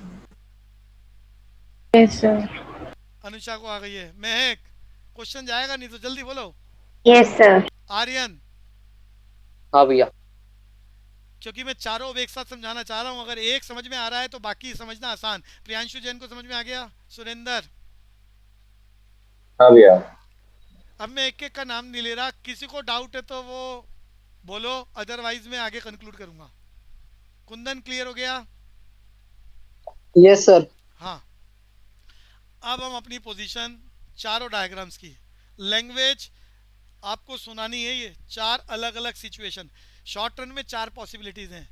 Speaker 5: यस सर।
Speaker 1: अनुषा को आ गई है। महक, क्वेश्चन जाएगा नहीं तो जल्दी बोलो।
Speaker 9: Yes, sir.
Speaker 1: आर्यन,
Speaker 3: हाँ भैया।
Speaker 1: क्योंकि मैं चारों अब एक साथ समझाना चाह रहा हूँ, अगर एक समझ में आ रहा है तो बाकी समझना आसान। प्रियांशु जैन को समझ में आ गया? सुरेंद्र?
Speaker 6: हाँ भैया।
Speaker 1: अब मैं एक एक का नाम नहीं ले रहा, किसी को डाउट है तो वो बोलो, अदरवाइज मैं आगे कंक्लूड करूंगा। कुंदन क्लियर हो गया?
Speaker 2: Yes sir.
Speaker 1: हाँ। अब हम अपनी पोजीशन चारों डायग्राम्स की, लैंग्वेज आपको सुनानी है। ये 4 अलग अलग सिचुएशन, शॉर्ट रन में 4 पॉसिबिलिटीज हैं।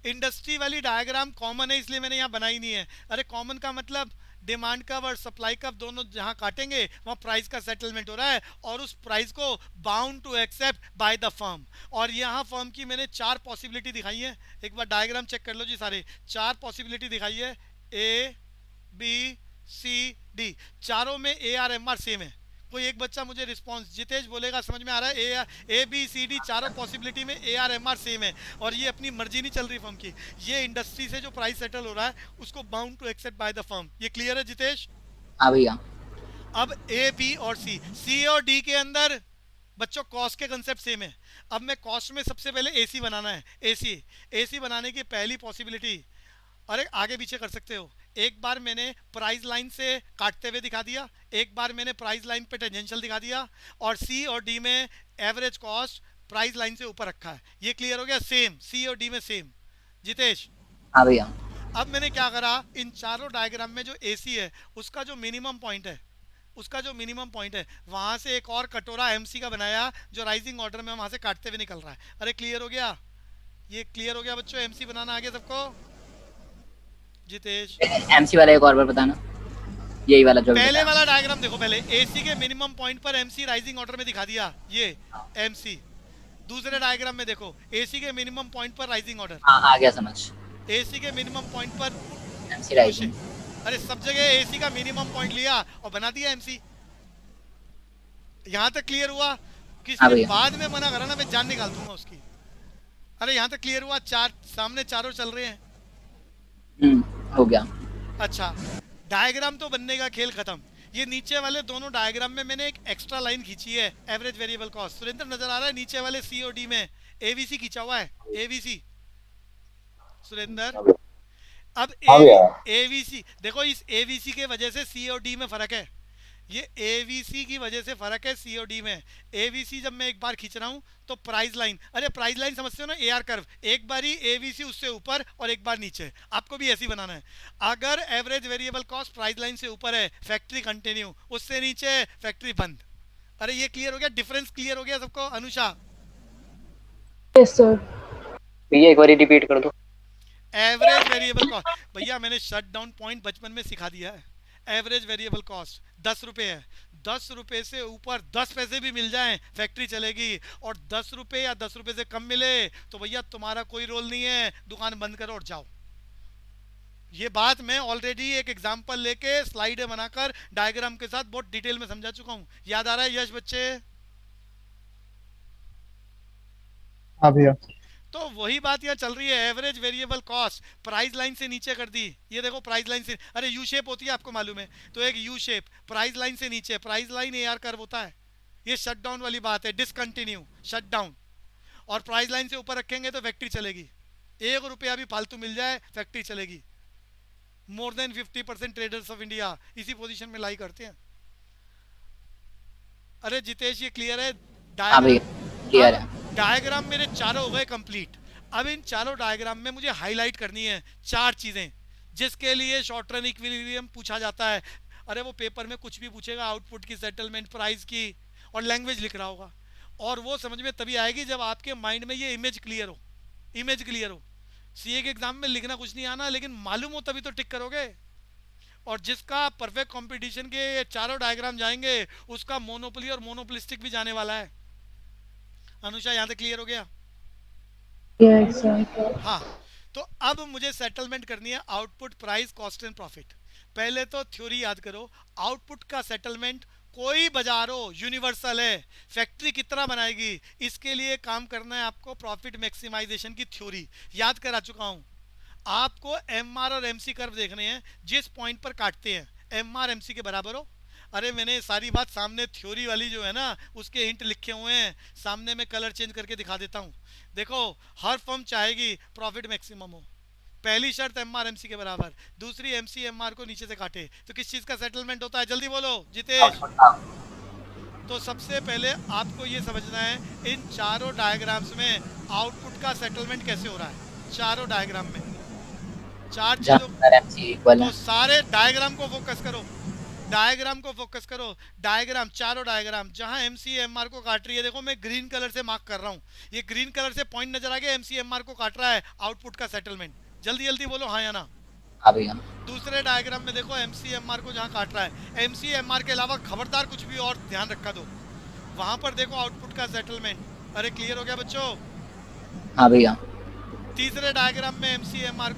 Speaker 1: इंडस्ट्री वाली डायग्राम कॉमन है इसलिए मैंने यहाँ बनाई नहीं है। अरे कॉमन का मतलब डिमांड कर्व और सप्लाई कर्व दोनों जहाँ काटेंगे वहाँ प्राइस का सेटलमेंट हो रहा है, और उस प्राइस को bound to accept by the firm. और यहाँ फर्म की मैंने 4 पॉसिबिलिटी दिखाई है। एक बार डायग्राम चेक कर लो जी सारे। 4 पॉसिबिलिटी दिखाई है, ए बी सी डी। चारों में A R M R same है। कोई एक बच्चा मुझे रिस्पांस, जितेश बोलेगा समझ में आ रहा है? ए बी सी डी चारों पॉसिबिलिटी में A R M R same है, और ये अपनी मर्जी नहीं चल रही फर्म की। ये इंडस्ट्री से जो प्राइस सेटल हो रहा है उसको bound to accept by the firm. ये क्लियर है जितेश?
Speaker 7: हाँ भैया।
Speaker 1: अब ए बी और सी और डी के अंदर बच्चों कॉस्ट के कंसेप्ट सेम है। अब मैं कॉस्ट में सबसे पहले एसी बनाना है। एसी बनाने की पहली पॉसिबिलिटी, अरे आगे पीछे कर सकते हो। एक बार मैंने प्राइस लाइन से काटते हुए दिखा दिया, एक बार मैंने प्राइस लाइन पे टेंजेंशियल दिखा दिया, और सी और डी में एवरेज कॉस्ट प्राइस लाइन से ऊपर रखा है। ये क्लियर हो गया? सेम, सी और डी में सेम। जितेश?
Speaker 7: हाँ भैया।
Speaker 1: अब मैंने क्या करा, इन चारों डायग्राम में जो एसी है उसका जो मिनिमम पॉइंट है, वहां से एक और कटोरा एमसी का बनाया जो राइजिंग ऑर्डर में वहां से काटते हुए निकल रहा है। अरे क्लियर हो गया? ये क्लियर हो गया बच्चों? एमसी बनाना आ गया सबको? जितेश?
Speaker 7: एमसी वाला एक और बार बताना, यही वाला जो
Speaker 1: पहले वाला डायग्राम देखो। पहले एसी के मिनिमम पॉइंट पर एमसी राइजिंग ऑर्डर में दिखा दिया, ये एमसी। दूसरे डायग्राम में देखो, एसी के मिनिमम पॉइंट पर राइजिंग ऑर्डर।
Speaker 7: हाँ आ गया समझ।
Speaker 1: एसी के मिनिमम पॉइंट पर
Speaker 7: एमसी राइजिंग।
Speaker 1: अरे सब जगह एसी का मिनिमम पॉइंट लिया और बना दिया एमसी। यहाँ तक क्लियर हुआ? किसी ने बाद में मना करा ना, मैं जान निकाल दूंगा उसकी। अरे यहाँ तक क्लियर हुआ? सामने चारों चल रहे हैं।
Speaker 7: हो गया।
Speaker 1: अच्छा, डायग्राम तो बनने का खेल खत्म। ये नीचे वाले दोनों डायग्राम में मैंने एक एक्स्ट्रा लाइन खींची है, एवरेज वेरिएबल कॉस्ट। सुरेंद्र नजर आ रहा है? नीचे वाले सी और डी में एवीसी खींचा हुआ है, एवीसी। सुरेंद्र, अब
Speaker 6: हाँ भैया।
Speaker 1: एवीसी देखो, इस एवीसी के वजह से सीओडी में फर्क है। ये एवीसी की वजह से फर्क है सीओडी में। एवीसी जब मैं एक बार खींच रहा हूं तो प्राइस लाइन, अरे प्राइस लाइन समझते हो ना, एआर कर्व, एक बार ही एवीसी उससे ऊपर और एक बार नीचे, आपको भी ऐसे ही बनाना है। अगर average variable cost price line से ऊपर है फैक्ट्री कंटिन्यू, उससे नीचे फैक्ट्री बंद। अरे ये क्लियर हो गया, डिफरेंस क्लियर हो गया सबको? Anusha
Speaker 5: Yes, sir.
Speaker 3: भैया एक बार रिपीट कर दो।
Speaker 1: एवरेज वेरिएबल कॉस्ट, भैया मैंने शट डाउन पॉइंट बचपन में सिखा दिया है। एवरेज वेरिएबल कॉस्ट 10 रुपये है, 10 रुपये से ऊपर 10 पैसे भी मिल जाएं फैक्ट्री चलेगी, और 10 रुपये या 10 रुपये से कम मिले तो भैया तुम्हारा कोई रोल नहीं है, दुकान बंद करो और जाओ। ये बात मैं ऑलरेडी एक एग्जांपल लेके स्लाइड बनाकर डायग्राम के साथ बहुत डिटेल में समझा चुका हूँ। याद आ रहा है यश बच्चे?
Speaker 8: हाँ भैया।
Speaker 1: तो वही बात यहाँ चल रही है, average variable cost price line से नीचे कर दी। ये देखो प्राइस लाइन से, अरे यू शेप होती है आपको मालूम है, तो एक यू शेप प्राइस लाइन से नीचे, प्राइस लाइन एआर कर्व होता है। ये शट डाउन वाली बात है, डिसकंटिन्यू शट डाउन। और प्राइस लाइन से ऊपर रखेंगे तो फैक्ट्री चलेगी, 1 रुपया भी फालतू मिल जाए फैक्ट्री चलेगी। More than 50% traders of India इसी पोजीशन में लाई करते हैं। अरे जितेश ये क्लियर है?
Speaker 7: हाँ भैया क्लियर है।
Speaker 1: डायग्राम मेरे चारों हो गए कंप्लीट। अब इन चारों डायग्राम में मुझे हाईलाइट करनी है 4 चीजें जिसके लिए शॉर्ट रन इक्विलिब्रियम पूछा जाता है। अरे वो पेपर में कुछ भी पूछेगा, आउटपुट की, सेटलमेंट प्राइस की, और लैंग्वेज लिख रहा होगा, और वो समझ में तभी आएगी जब आपके माइंड में ये इमेज क्लियर हो। इमेज क्लियर हो, सीए के एग्जाम में लिखना कुछ नहीं आना, लेकिन मालूम हो तभी तो टिक करोगे। और जिसका परफेक्ट कंपटीशन के ये चारों डायग्राम जाएंगे उसका मोनोपोली और मोनोपोलिस्टिक भी जाने वाला है। अनुषा यहाँ तक क्लियर हो गया?
Speaker 5: Yes, sir.
Speaker 1: हाँ, तो अब मुझे सेटलमेंट करनी है output, price, cost and profit. पहले तो थ्योरी याद करो, आउटपुट का सेटलमेंट कोई बाजार हो यूनिवर्सल है, फैक्ट्री कितना बनाएगी इसके लिए काम करना है आपको। प्रॉफिट मैक्सिमाइजेशन की थ्योरी याद करा चुका हूँ आपको। एमआर और एमसी कर्व देखने हैं, जिस पॉइंट पर काटते हैं एमआर एमसी के बराबर हो। अरे मैंने सारी बात सामने थ्योरी वाली जो है ना उसके हिंट लिखे हुए हैं, सामने मैं कलर चेंज करके दिखा देता हूँ। देखो हर फर्म चाहेगी प्रॉफिट मैक्सिमम हो। पहली शर्त एमआर एमसी के बराबर, दूसरी एमसी एमआर को नीचे से काटे, तो किस चीज़ का सेटलमेंट होता है? जल्दी बोलो जितेश। तो सबसे पहले आपको ये समझना है इन चारों डायग्राम्स में आउटपुट का सेटलमेंट कैसे हो रहा है। चारों डायग्राम में 4 चीजों, तो सारे डायग्राम को फोकस करो, डायग्राम को फोकस करो। डायग्राम, चारों डायग्राम जहां एमसी एमआर को काट रही है, देखो मैं ग्रीन कलर से मार्क कर रहा हूं, ये ग्रीन कलर से पॉइंट नजर आ गया, एमसी एमआर को काट रहा है आउटपुट का सेटलमेंट। जल्दी जल्दी बोलो हाँ या ना। दूसरे डायग्राम में देखो एमसी एमआर को जहां काट रहा है, एमसी एमआर के अलावा खबरदार कुछ भी और ध्यान रखा दो, वहां पर देखो आउटपुट का सेटलमेंट। अरे क्लियर हो गया बच्चों?
Speaker 7: हाँ भैया।
Speaker 1: तीसरे डायग्राम में एमसी एमआर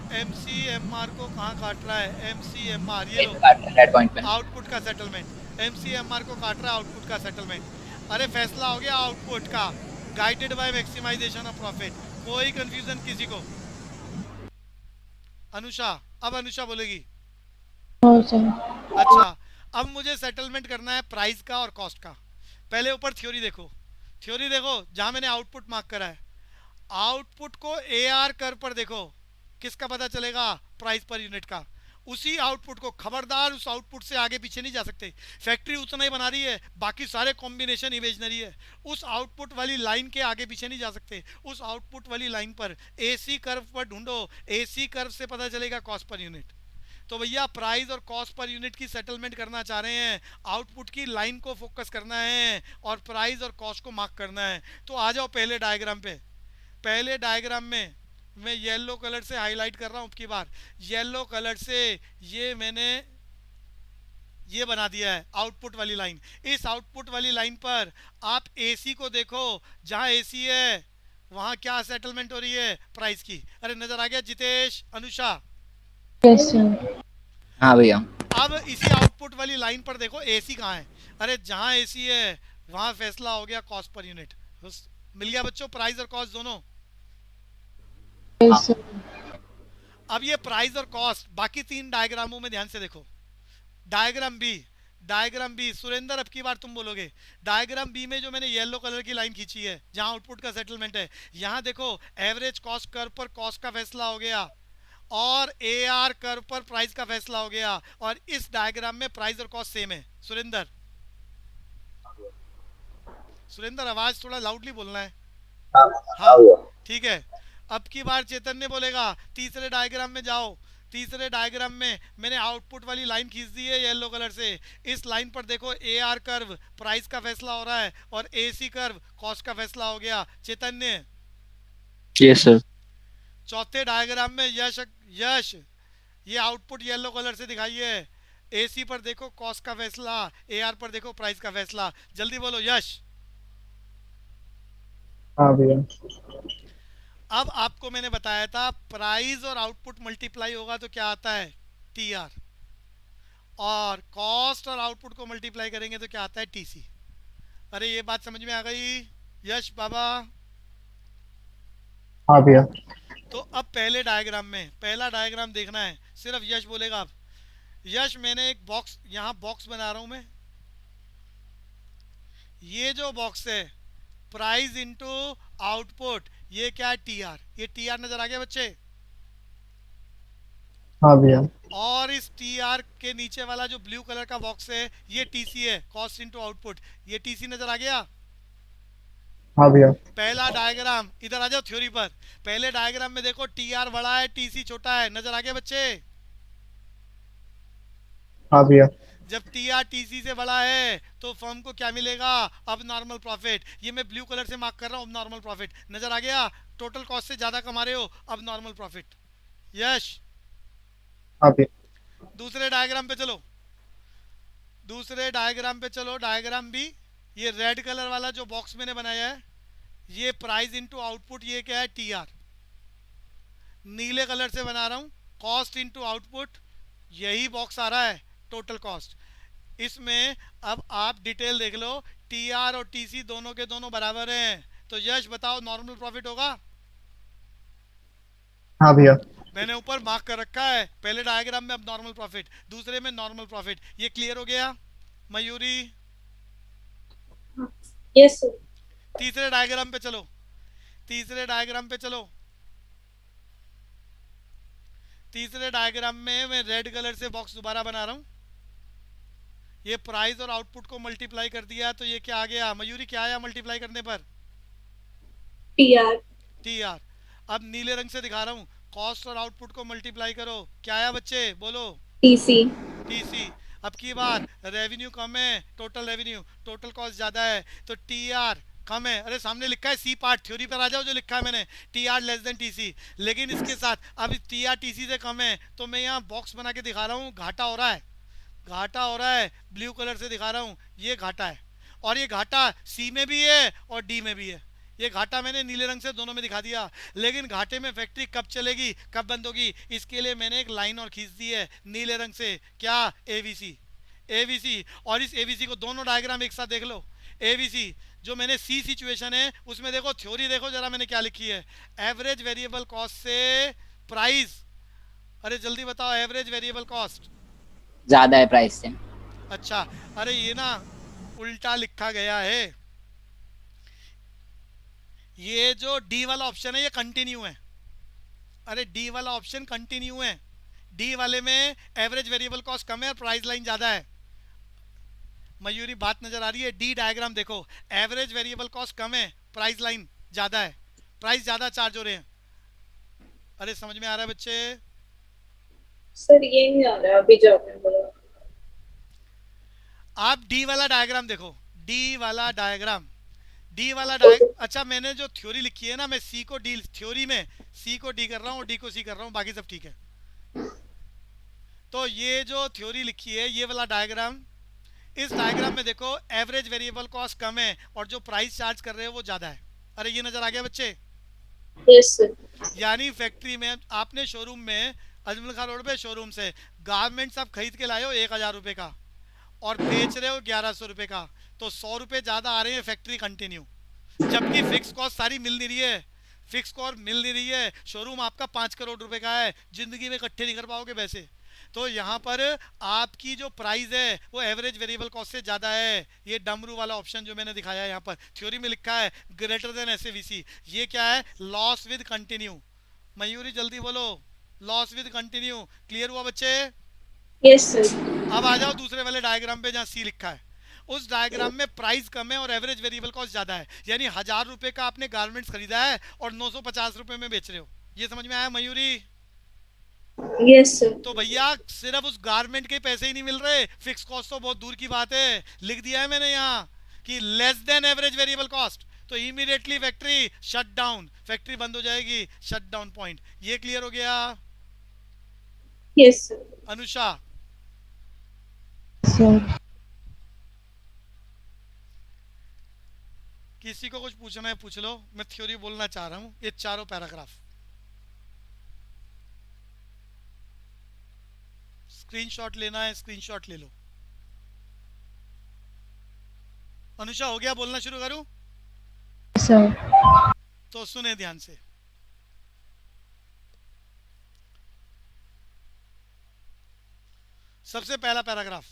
Speaker 1: को कहाँ काट रहा है? एमसी एमआर, ये आउटपुट का सेटलमेंट। एमसी एमआर को काट रहा है आउटपुट का सेटलमेंट। अरे फैसला हो गया आउटपुट का, guided by maximisation of profit. कोई कंफ्यूजन किसी को? अनुषा, अब अनुषा बोलेगी। अच्छा, अब मुझे सेटलमेंट करना है प्राइस का और कॉस्ट का। पहले ऊपर थ्योरी देखो, थ्योरी देखो जहां मैंने आउटपुट मार्क करा है, आउटपुट को एआर कर्व पर देखो, किसका पता चलेगा? प्राइस पर यूनिट का। उसी आउटपुट को, खबरदार उस आउटपुट से आगे पीछे नहीं जा सकते, फैक्ट्री उतना ही बना रही है, बाकी सारे कॉम्बिनेशन इमेजनरी है। उस आउटपुट वाली लाइन के आगे पीछे नहीं जा सकते। उस आउटपुट वाली लाइन पर एसी कर्व पर ढूंढो, एसी कर्व से पता चलेगा कॉस्ट पर यूनिट। तो भैया प्राइस और कॉस्ट पर यूनिट की सेटलमेंट करना चाह रहे हैं, आउटपुट की लाइन को फोकस करना है और प्राइस और कॉस्ट को मार्क करना है। तो आ जाओ पहले डायग्राम पे। पहले डायग्राम में मैं येलो कलर से हाईलाइट कर रहा हूँ, की बार येलो कलर से ये मैंने ये बना दिया है आउटपुट वाली लाइन। इस आउटपुट वाली लाइन पर आप एसी को देखो, जहां एसी है वहां क्या सेटलमेंट हो रही है? प्राइस की। अरे नजर आ गया जितेश, अनुषा?
Speaker 5: Yes, sir.
Speaker 7: हाँ भैया।
Speaker 1: अब इसी आउटपुट वाली लाइन पर देखो एसी कहाँ है? अरे जहां एसी है वहां फैसला हो गया कॉस्ट पर यूनिट। मिल गया बच्चों प्राइस और कॉस्ट दोनों?
Speaker 5: Yes, sir.
Speaker 1: अब ये प्राइस और कॉस्ट बाकी 3 डायग्रामों में ध्यान से देखो। Diagram B, diagram B, Surendra अब की बार तुम बोलोगे। डायग्राम बी में जो मैंने येलो कलर की लाइन खींची है जहां आउटपुट का सेटलमेंट है, यहां देखो एवरेज कॉस्ट कर्व पर कॉस्ट का फैसला हो गया और ए आर कर्व पर प्राइस का फैसला हो गया, और इस डायग्राम में प्राइस और कॉस्ट सेम है। सुरेंद्र, सुरेंद्र आवाज थोड़ा लाउडली बोलना है।
Speaker 6: हाँ
Speaker 1: हाँ
Speaker 6: भैया।
Speaker 1: ठीक है। अब की बार चैतन्य बोलेगा। तीसरे डायग्राम में जाओ। तीसरे डायग्राम में मैंने आउटपुट वाली लाइन खींच दी है येलो कलर से। इस लाइन पर देखो ए आर कर्व प्राइस का फैसला हो रहा है और ए सी कर्व कॉस्ट का फैसला हो गया। चैतन्य,
Speaker 4: Yes, sir.
Speaker 1: चौथे डायग्राम में यश, यश ये आउटपुट येलो कलर से दिखाइए। ए सी पर देखो कॉस्ट का फैसला, ए आर पर देखो प्राइस का फैसला। जल्दी बोलो यश।
Speaker 8: हाँ भैया।
Speaker 1: अब आपको मैंने बताया था प्राइस और आउटपुट मल्टीप्लाई होगा तो क्या आता है, टी आर, और कॉस्ट और आउटपुट को मल्टीप्लाई करेंगे तो क्या आता है, टी सी। अरे ये बात समझ में आ गई यश बाबा?
Speaker 8: हाँ भैया।
Speaker 1: तो अब पहले डायग्राम में, पहला डायग्राम देखना है, सिर्फ यश बोलेगा। अब यश, मैंने एक बॉक्स, यहाँ बॉक्स बना रहा हूं मैं। ये जो बॉक्स है प्राइस इनटू आउटपुट, ये क्या है, टी आर। ये टी आर नजर आ गया बच्चे?
Speaker 8: हाँ भैया।
Speaker 1: और इस टी आर के नीचे वाला जो ब्लू कलर का बॉक्स है ये टी सी है, कॉस्ट इनटू आउटपुट। ये टी सी नजर आ गया?
Speaker 8: हाँ भैया।
Speaker 1: पहला डायग्राम, इधर आ जाओ थ्योरी पर। पहले डायग्राम में देखो टी आर बड़ा है, टी सी छोटा है। नजर आ गया बच्चे?
Speaker 8: हाँ भैया।
Speaker 1: जब टी आर टी सी से बड़ा है तो फर्म को क्या मिलेगा, अब नॉर्मल प्रॉफिट। ये मैं ब्लू कलर से मार्क कर रहा हूँ, अब नॉर्मल प्रॉफिट। नजर आ गया? टोटल कॉस्ट से ज्यादा कमा रहे हो, अब नॉर्मल प्रॉफिट। यश,
Speaker 8: हाँ भैया।
Speaker 1: दूसरे डायग्राम पे चलो। दूसरे डायग्राम पे चलो, डायग्राम भी। ये रेड कलर वाला जो बॉक्स मैंने बनाया है ये प्राइस इनटू आउटपुट, ये क्या है, टी आर। नीले कलर से बना रहा हूँ कॉस्ट इनटू आउटपुट, यही बॉक्स आ रहा है टोटल कॉस्ट। इसमें अब आप डिटेल देख लो, टी आर और टी सी दोनों के दोनों बराबर हैं। तो यश बताओ नॉर्मल प्रॉफिट होगा?
Speaker 8: हाँ भैया।
Speaker 1: मैंने ऊपर मार्क कर रखा है पहले डायग्राम में, अब नॉर्मल प्रॉफिट, दूसरे में नॉर्मल प्रॉफिट। ये क्लियर हो गया मयूरी?
Speaker 9: Yes, sir.
Speaker 1: तीसरे डायग्राम पे चलो। तीसरे डायग्राम पे चलो। तीसरे डायग्राम में मैं रेड कलर से बॉक्स दोबारा बना रहा हूं। ये प्राइस और आउटपुट को मल्टीप्लाई कर दिया तो ये क्या आ गया मयूरी, क्या आया मल्टीप्लाई करने पर?
Speaker 9: TR.
Speaker 1: T R. अब नीले रंग से दिखा रहा हूँ, कॉस्ट और आउटपुट को मल्टीप्लाई करो, क्या आया बच्चे, बोलो?
Speaker 9: TC.
Speaker 1: T C. अब की बार रेवेन्यू कम है, टोटल रेवेन्यू, टोटल कॉस्ट ज्यादा है, तो टी आर कम है। अरे सामने लिखा है सी पार्ट, थ्योरी पर आ जाओ, जो लिखा है मैंने, T R less than T C. लेकिन इसके साथ अब टी आर टी सी से कम है तो मैं यहाँ बॉक्स बना के दिखा रहा हूँ, घाटा हो रहा है, घाटा हो रहा है। ब्लू कलर से दिखा रहा हूँ, ये घाटा है। और ये घाटा सी में भी है और डी में भी है। ये घाटा मैंने नीले रंग से दोनों में दिखा दिया। लेकिन घाटे में फैक्ट्री कब चलेगी, कब बंद होगी, इसके लिए मैंने एक लाइन और खींच दी है नीले रंग से, क्या, एवीसी। एवीसी, और इस एवीसी को दोनों डायग्राम एक साथ देख लो। एवीसी जो मैंने सी सिचुएशन है उसमें देखो, थ्योरी देखो जरा मैंने क्या लिखी है, एवरेज वेरिएबल कॉस्ट से प्राइस। अरे जल्दी बताओ, एवरेज वेरिएबल कॉस्ट
Speaker 7: ज्यादा है प्राइस से।
Speaker 1: अच्छा, अरे ये ना उल्टा लिखा गया है। ये जो डी वाला ऑप्शन है ये कंटिन्यू है। अरे डी वाला ऑप्शन कंटिन्यू है। डी वाले में एवरेज वेरिएबल कॉस्ट कम है और प्राइस लाइन ज्यादा है। मयूरी बात नजर आ रही है? डी डायग्राम देखो, एवरेज वेरिएबल कॉस्ट कम है, प्राइस लाइन ज्यादा है, प्राइस ज्यादा चार्ज हो रहे हैं। अरे समझ में आ रहा है बच्चे?
Speaker 9: सर ये नहीं आ रहा अभी जो आपने बोला।
Speaker 1: आप डी वाला डायग्राम देखो, डी वाला डायग्राम, डी वाला अच्छा मैंने जो थ्योरी लिखी है ना, मैं सी को डी, थ्योरी में सी को डी कर रहा हूँ और डी को सी कर रहा हूँ, बाकी सब ठीक है। तो ये जो थ्योरी लिखी है ये वाला डायग्राम, इस डायग्राम में देखो एवरेज वेरिएबल कॉस्ट कम है और जो प्राइस चार्ज कर रहे हो वो ज्यादा है। अरे ये नजर आ गया बच्चे?
Speaker 9: Yes sir.
Speaker 1: यानी फैक्ट्री में आपने शोरूम में, अजमल खान रोड पे शोरूम से गारमेंट्स आप खरीद के लाए हो 1000 रुपए का और बेच रहे हो 1100 रुपए का, तो 100 रुपए ज्यादा आ रहे हैं फैक्ट्री कंटिन्यू, जबकि फिक्स कॉस्ट सारी मिल नहीं रही है। फिक्स कॉस्ट मिल नहीं रही है। शोरूम आपका 5 करोड़ रुपए का है, जिंदगी में इकट्ठे नहीं कर पाओगे वैसे। तो यहाँ पर आपकी जो प्राइस है वो एवरेज वेरिएबल कॉस्ट से ज्यादा है। ये डमरू वाला ऑप्शन जो मैंने दिखाया है यहाँ पर, थ्योरी में लिखा है ग्रेटर देन एसएवीसी। ये क्या है, लॉस विद कंटिन्यू। मयूरी जल्दी बोलो। Loss with continue. क्लियर हुआ बच्चे?
Speaker 9: Yes, sir.
Speaker 1: अब आ जाओ दूसरे वाले डायग्राम पे जहाँ सी लिखा है। उस डायग्राम में प्राइस कम है और एवरेज वेरिएबल कॉस्ट ज्यादा है, यानी 1000 रुपए का आपने गारमेंट्स खरीदा है और 950 रुपए में बेच रहे हो। ये समझ में आया मयूरी?
Speaker 9: Yes, sir.
Speaker 1: तो भैया सिर्फ उस गारमेंट के पैसे ही नहीं मिल रहे, फिक्स कॉस्ट तो बहुत दूर की बात है। लिख दिया है मैंने यहाँ कि less than average variable cost, तो immediately factory shut down, factory बंद हो जाएगी, शट डाउन पॉइंट। ये क्लियर हो गया?
Speaker 9: Yes, sir.
Speaker 1: अनुषा
Speaker 5: Sir.
Speaker 1: किसी को कुछ पूछना है पूछ लो, मैं थ्योरी बोलना चाह रहा हूँ। ये चारों पैराग्राफ स्क्रीनशॉट लेना है, स्क्रीनशॉट ले लो। अनुषा हो गया? बोलना शुरू करूं?
Speaker 5: Sir.
Speaker 1: तो सुने ध्यान से। सबसे पहला पैराग्राफ,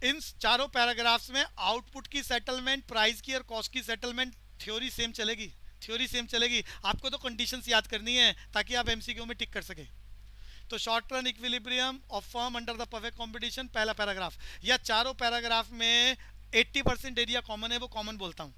Speaker 1: इन चारों पैराग्राफ्स में आउटपुट की सेटलमेंट, प्राइस की और कॉस्ट की सेटलमेंट थ्योरी सेम चलेगी। थ्योरी सेम चलेगी, आपको तो कंडीशंस याद करनी है ताकि आप एमसीक्यू में टिक कर सके। तो short run equilibrium of firm under the perfect competition, पहला पैराग्राफ। या चारों पैराग्राफ में 80% एरिया कॉमन है, वो कॉमन बोलता हूँ।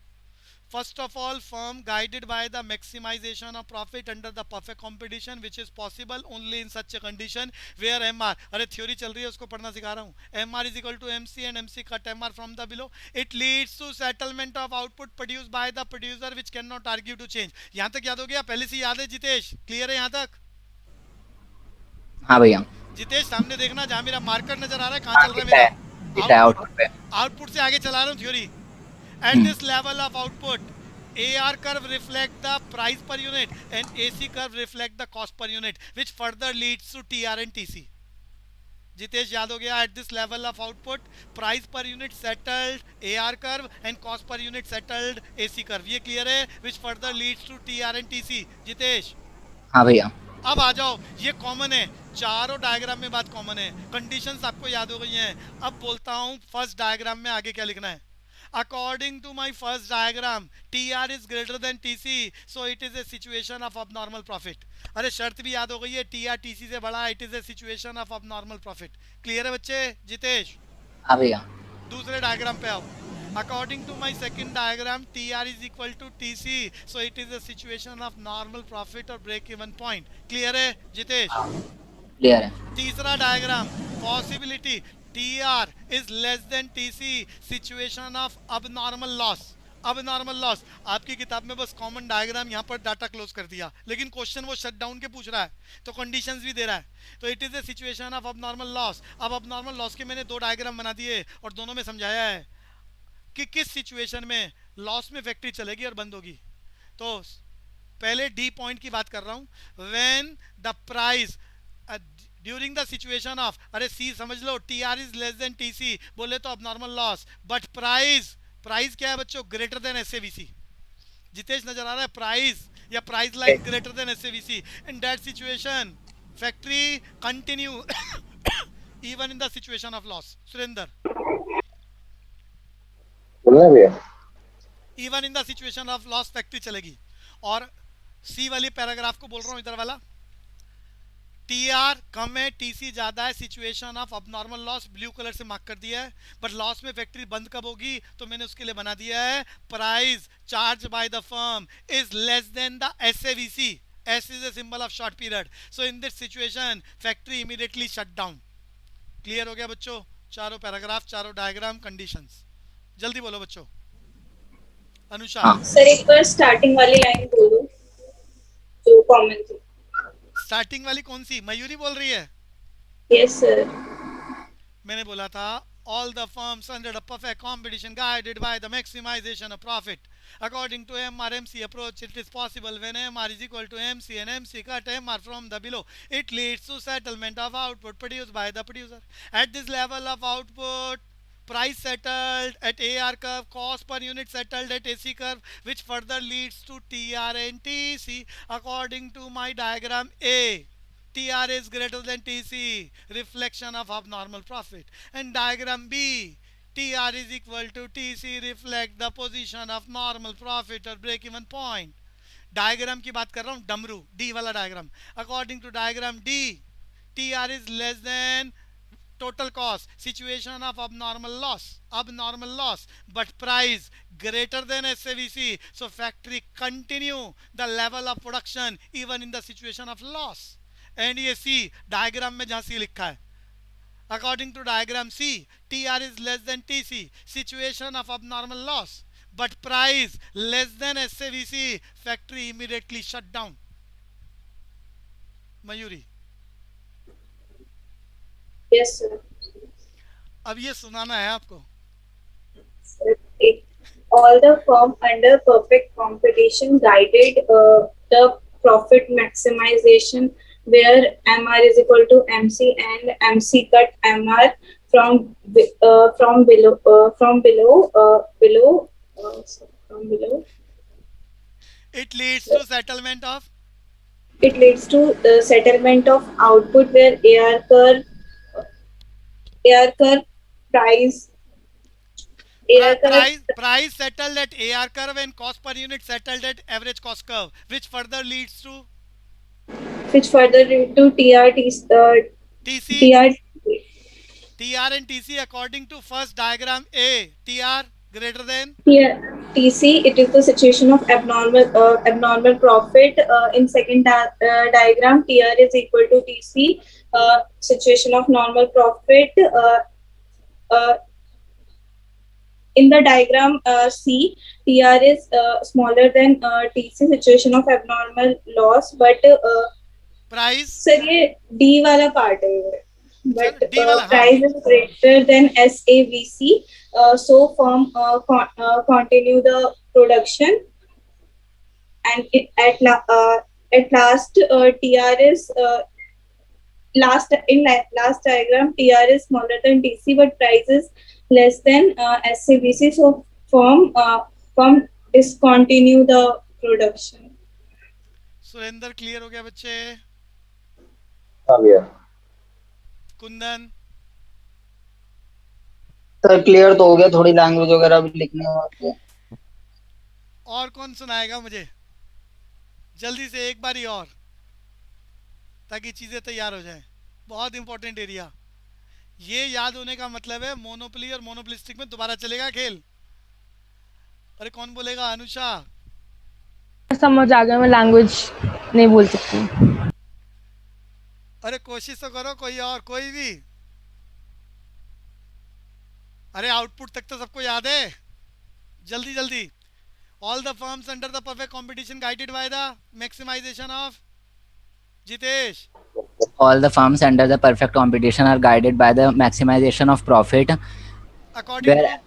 Speaker 1: First of all, firm guided by the maximization of profit under the perfect competition, which is possible only in such a condition where MR, अरे theory चल रही है उसको पढ़ना सिखा रहा हूँ, MR is equal to MC and MC cut MR from the below. It leads to settlement of output produced by the producer which cannot argue to change. यहाँ तक याद हो गया? पहले से याद है जितेश? क्लियर है यहाँ तक?
Speaker 7: हाँ भैया।
Speaker 1: जितेश सामने देखना, जहाँ मेरा मार्कर नजर आ रहा है, कहाँ चल रहा है मेरा?
Speaker 7: दिख रहा है आउटपुट पे।
Speaker 1: आउटपुट से आगे चला रहा हूँ theory. At this level of output, AR curve reflect the price per unit and AC curve reflect the cost per unit, which further leads to TR and TC. Jitesh याद हो गया? At this level of output, price per unit settled AR curve and cost per unit settled AC curve. ये clear है? Which further leads to TR and TC. Jitesh
Speaker 7: हाँ भैया।
Speaker 1: अब आ जाओ, ये कॉमन है, चारों डायग्राम में बात कॉमन है, कंडीशंस आपको याद हो गई हैं। अब बोलता हूँ फर्स्ट डायग्राम में आगे क्या लिखना है। According to my first diagram, TR is greater than TC, so it is a situation of abnormal profit. अरे शर्त भी याद हो गई है, TR TC से बड़ा, it is a situation of abnormal profit. Clear है बच्चे? जितेश
Speaker 7: हाँ भैया।
Speaker 1: दूसरे डायग्राम पे आओ। According to my second diagram, TR is equal to TC, so it is a situation of normal profit or break even point. Clear है Jitesh?
Speaker 7: Clear है।
Speaker 1: तीसरा diagram, possibility TR is less than TC, situation of abnormal loss. abnormal loss आपकी किताब में बस common diagram यहाँ पर data close कर दिया, लेकिन क्वेश्चन वो शट डाउन के पूछ रहा है तो कंडीशंस भी दे रहा है। तो it is a situation of abnormal loss. अब abnormal लॉस के मैंने दो डायग्राम बना दिए और दोनों में समझाया है कि किस सिचुएशन में लॉस में फैक्ट्री चलेगी और बंद होगी। तो पहले डी पॉइंट की बात कर रहा हूँ, when the price during the situation of, अरे सी समझ लो, TR is less than TC बोले तो abnormal लॉस, बट प्राइस क्या है बच्चों? Greater than SAVC। जितेश नजर आ रहा है? प्राइस या price line greater than SAVC, in that situation factory continue even in the situation of loss. Surendra
Speaker 6: बोलना भैया।
Speaker 1: Even in the situation of loss factory चलेगी। और सी वाली पैराग्राफ को बोल रहा हूँ इधर वाला, TR कम है, TC ज्यादा है, situation of abnormal loss blue colour से मार्क कर दिया है। बट लॉस में फैक्ट्री बंद कब होगी? तो मैंने उसके लिए बना दिया है, price charge by the firm is less than the SAVC. S is a symbol of short period. So in this situation factory immediately shut down. Clear हो गया बच्चों? चारों पैराग्राफ, चारों डायग्राम, कंडीशंस। जल्दी बोलो बच्चों। अनुषा
Speaker 9: सर एक बार स्टार्टिंग वाली लाइन बोलो जो कॉमन थी।
Speaker 1: स्टार्टिंग वाली कौन सी? मयूरी बोल रही है?
Speaker 9: Yes sir.
Speaker 1: मैंने बोला था all the firms under the perfect competition guided by the maximization of profit. According to MRMC approach, it is possible when MR is equal to MC and MC cut MR from the below, it leads to settlement of output produced by the producer. At this level of output, price settled at AR curve, cost per unit settled at AC curve, which further leads to TR and TC. According to my diagram A, TR is greater than TC, reflection of abnormal profit. And diagram B, TR is equal to TC, reflect the position of normal profit or break-even point. Diagram की बात कर रहा हूँ, डमरू D वाला diagram. According to diagram D, TR is less than total cost, situation of abnormal loss, but price greater than SAVC, so factory continue the level of production even in the situation of loss. And ये C diagram में जहाँ C लिखा है, according to diagram C, TR is less than TC, situation of abnormal loss, but price less than SAVC, factory immediately shut down. Mayuri,
Speaker 9: Yes, sir.
Speaker 1: अब ये सुनाना है आपको.
Speaker 9: All the firm under perfect competition guided the profit maximization where MR is equal to MC and MC cut MR from below.
Speaker 1: It leads to settlement of
Speaker 9: It leads to the settlement of output where AR curve price
Speaker 1: price settled at AR curve and cost per unit settled at average cost curve, which further leads to TC. TR and TC according to first diagram A, TR greater than
Speaker 9: TC. It is the situation of abnormal profit. In second diagram, TR is equal to TC. Situation of normal profit. In the diagram C, TR is smaller than TC, situation of abnormal loss, but
Speaker 1: price.
Speaker 9: Sir ये D वाला part है ये. But
Speaker 1: D वाला,
Speaker 9: price is greater than SAVC, so firm continue the production, and at last TR is last diagram TR is smaller than TC, but price is less than SAVC, so firm discontinue the production.
Speaker 1: Surendra clear हो गया बच्चे?
Speaker 6: हाँ भैया.
Speaker 1: Kundan
Speaker 2: sir clear तो हो गया, थोड़ी language वगैरह भी लिखने वाली है.
Speaker 1: और कौन सुनाएगा मुझे जल्दी से एक बारी और, ताकि चीजें तैयार हो जाएं. बहुत इंपॉर्टेंट एरिया. ये याद होने का मतलब है मोनोपोली और मोनोपोलिस्टिक में दोबारा चलेगा खेल. अरे कौन बोलेगा? अनुषा.
Speaker 5: समझ आ गया, मैं लैंग्वेज नहीं बोल सकती.
Speaker 1: अरे कोशिश तो करो, कोई भी. अरे आउटपुट तक तो सबको याद है. जल्दी जल्दी. All the firms under the perfect competition guided by the maximisation of. Jitesh.
Speaker 7: All the firms under the perfect competition are guided by the maximization of profit.
Speaker 1: According to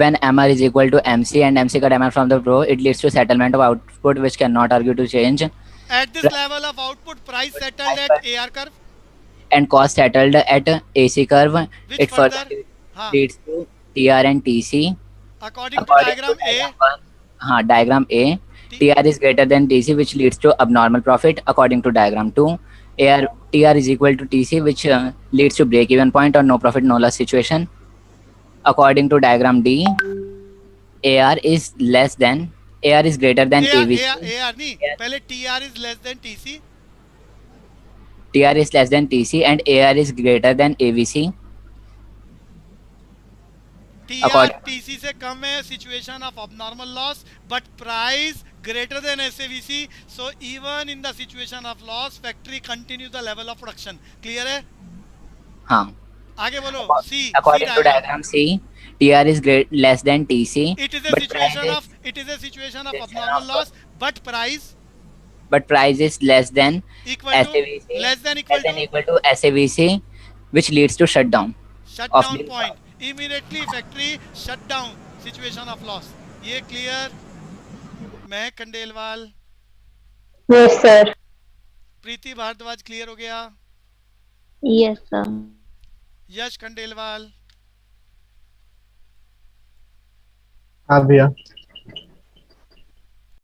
Speaker 7: When MR is equal to MC and MC cut MR from the pro, it leads to settlement of output which cannot argue to change,
Speaker 1: at this level of output, price settled at AR curve
Speaker 7: and cost settled at AC curve.
Speaker 1: which
Speaker 7: It further leads to TR and TC.
Speaker 1: according to diagram A.
Speaker 7: Diagram A, TR is greater than TC, which leads to abnormal profit. According to diagram 2, TR is equal to TC, which leads to break-even point or no profit, no loss situation. According to diagram D, AR is greater than AVC.
Speaker 1: AR नहीं, पहले TR is less than TC.
Speaker 7: TR is less than TC and AR is greater than AVC.
Speaker 1: TR TC से कम है, situation of abnormal loss, but price greater than SAVC, so even in the situation of loss, factory continue the level of production. Clear है?
Speaker 7: हाँ.
Speaker 1: आगे बोलो. C.
Speaker 7: According to diagram C, TR is less than TC.
Speaker 1: It is a situation of abnormal loss, but price
Speaker 7: is less than
Speaker 1: equal
Speaker 7: SAVC,
Speaker 1: to less than equal
Speaker 7: to SAVC, which leads to shutdown.
Speaker 1: Shutdown point. Immediately factory shut down. Situation of loss. ये clear? मैं Khandelwal.
Speaker 10: Yes sir.
Speaker 1: प्रीति Bhardwaj clear हो गया?
Speaker 10: Yes sir.
Speaker 1: यश खंडेलवाल.
Speaker 8: हाँ भैया.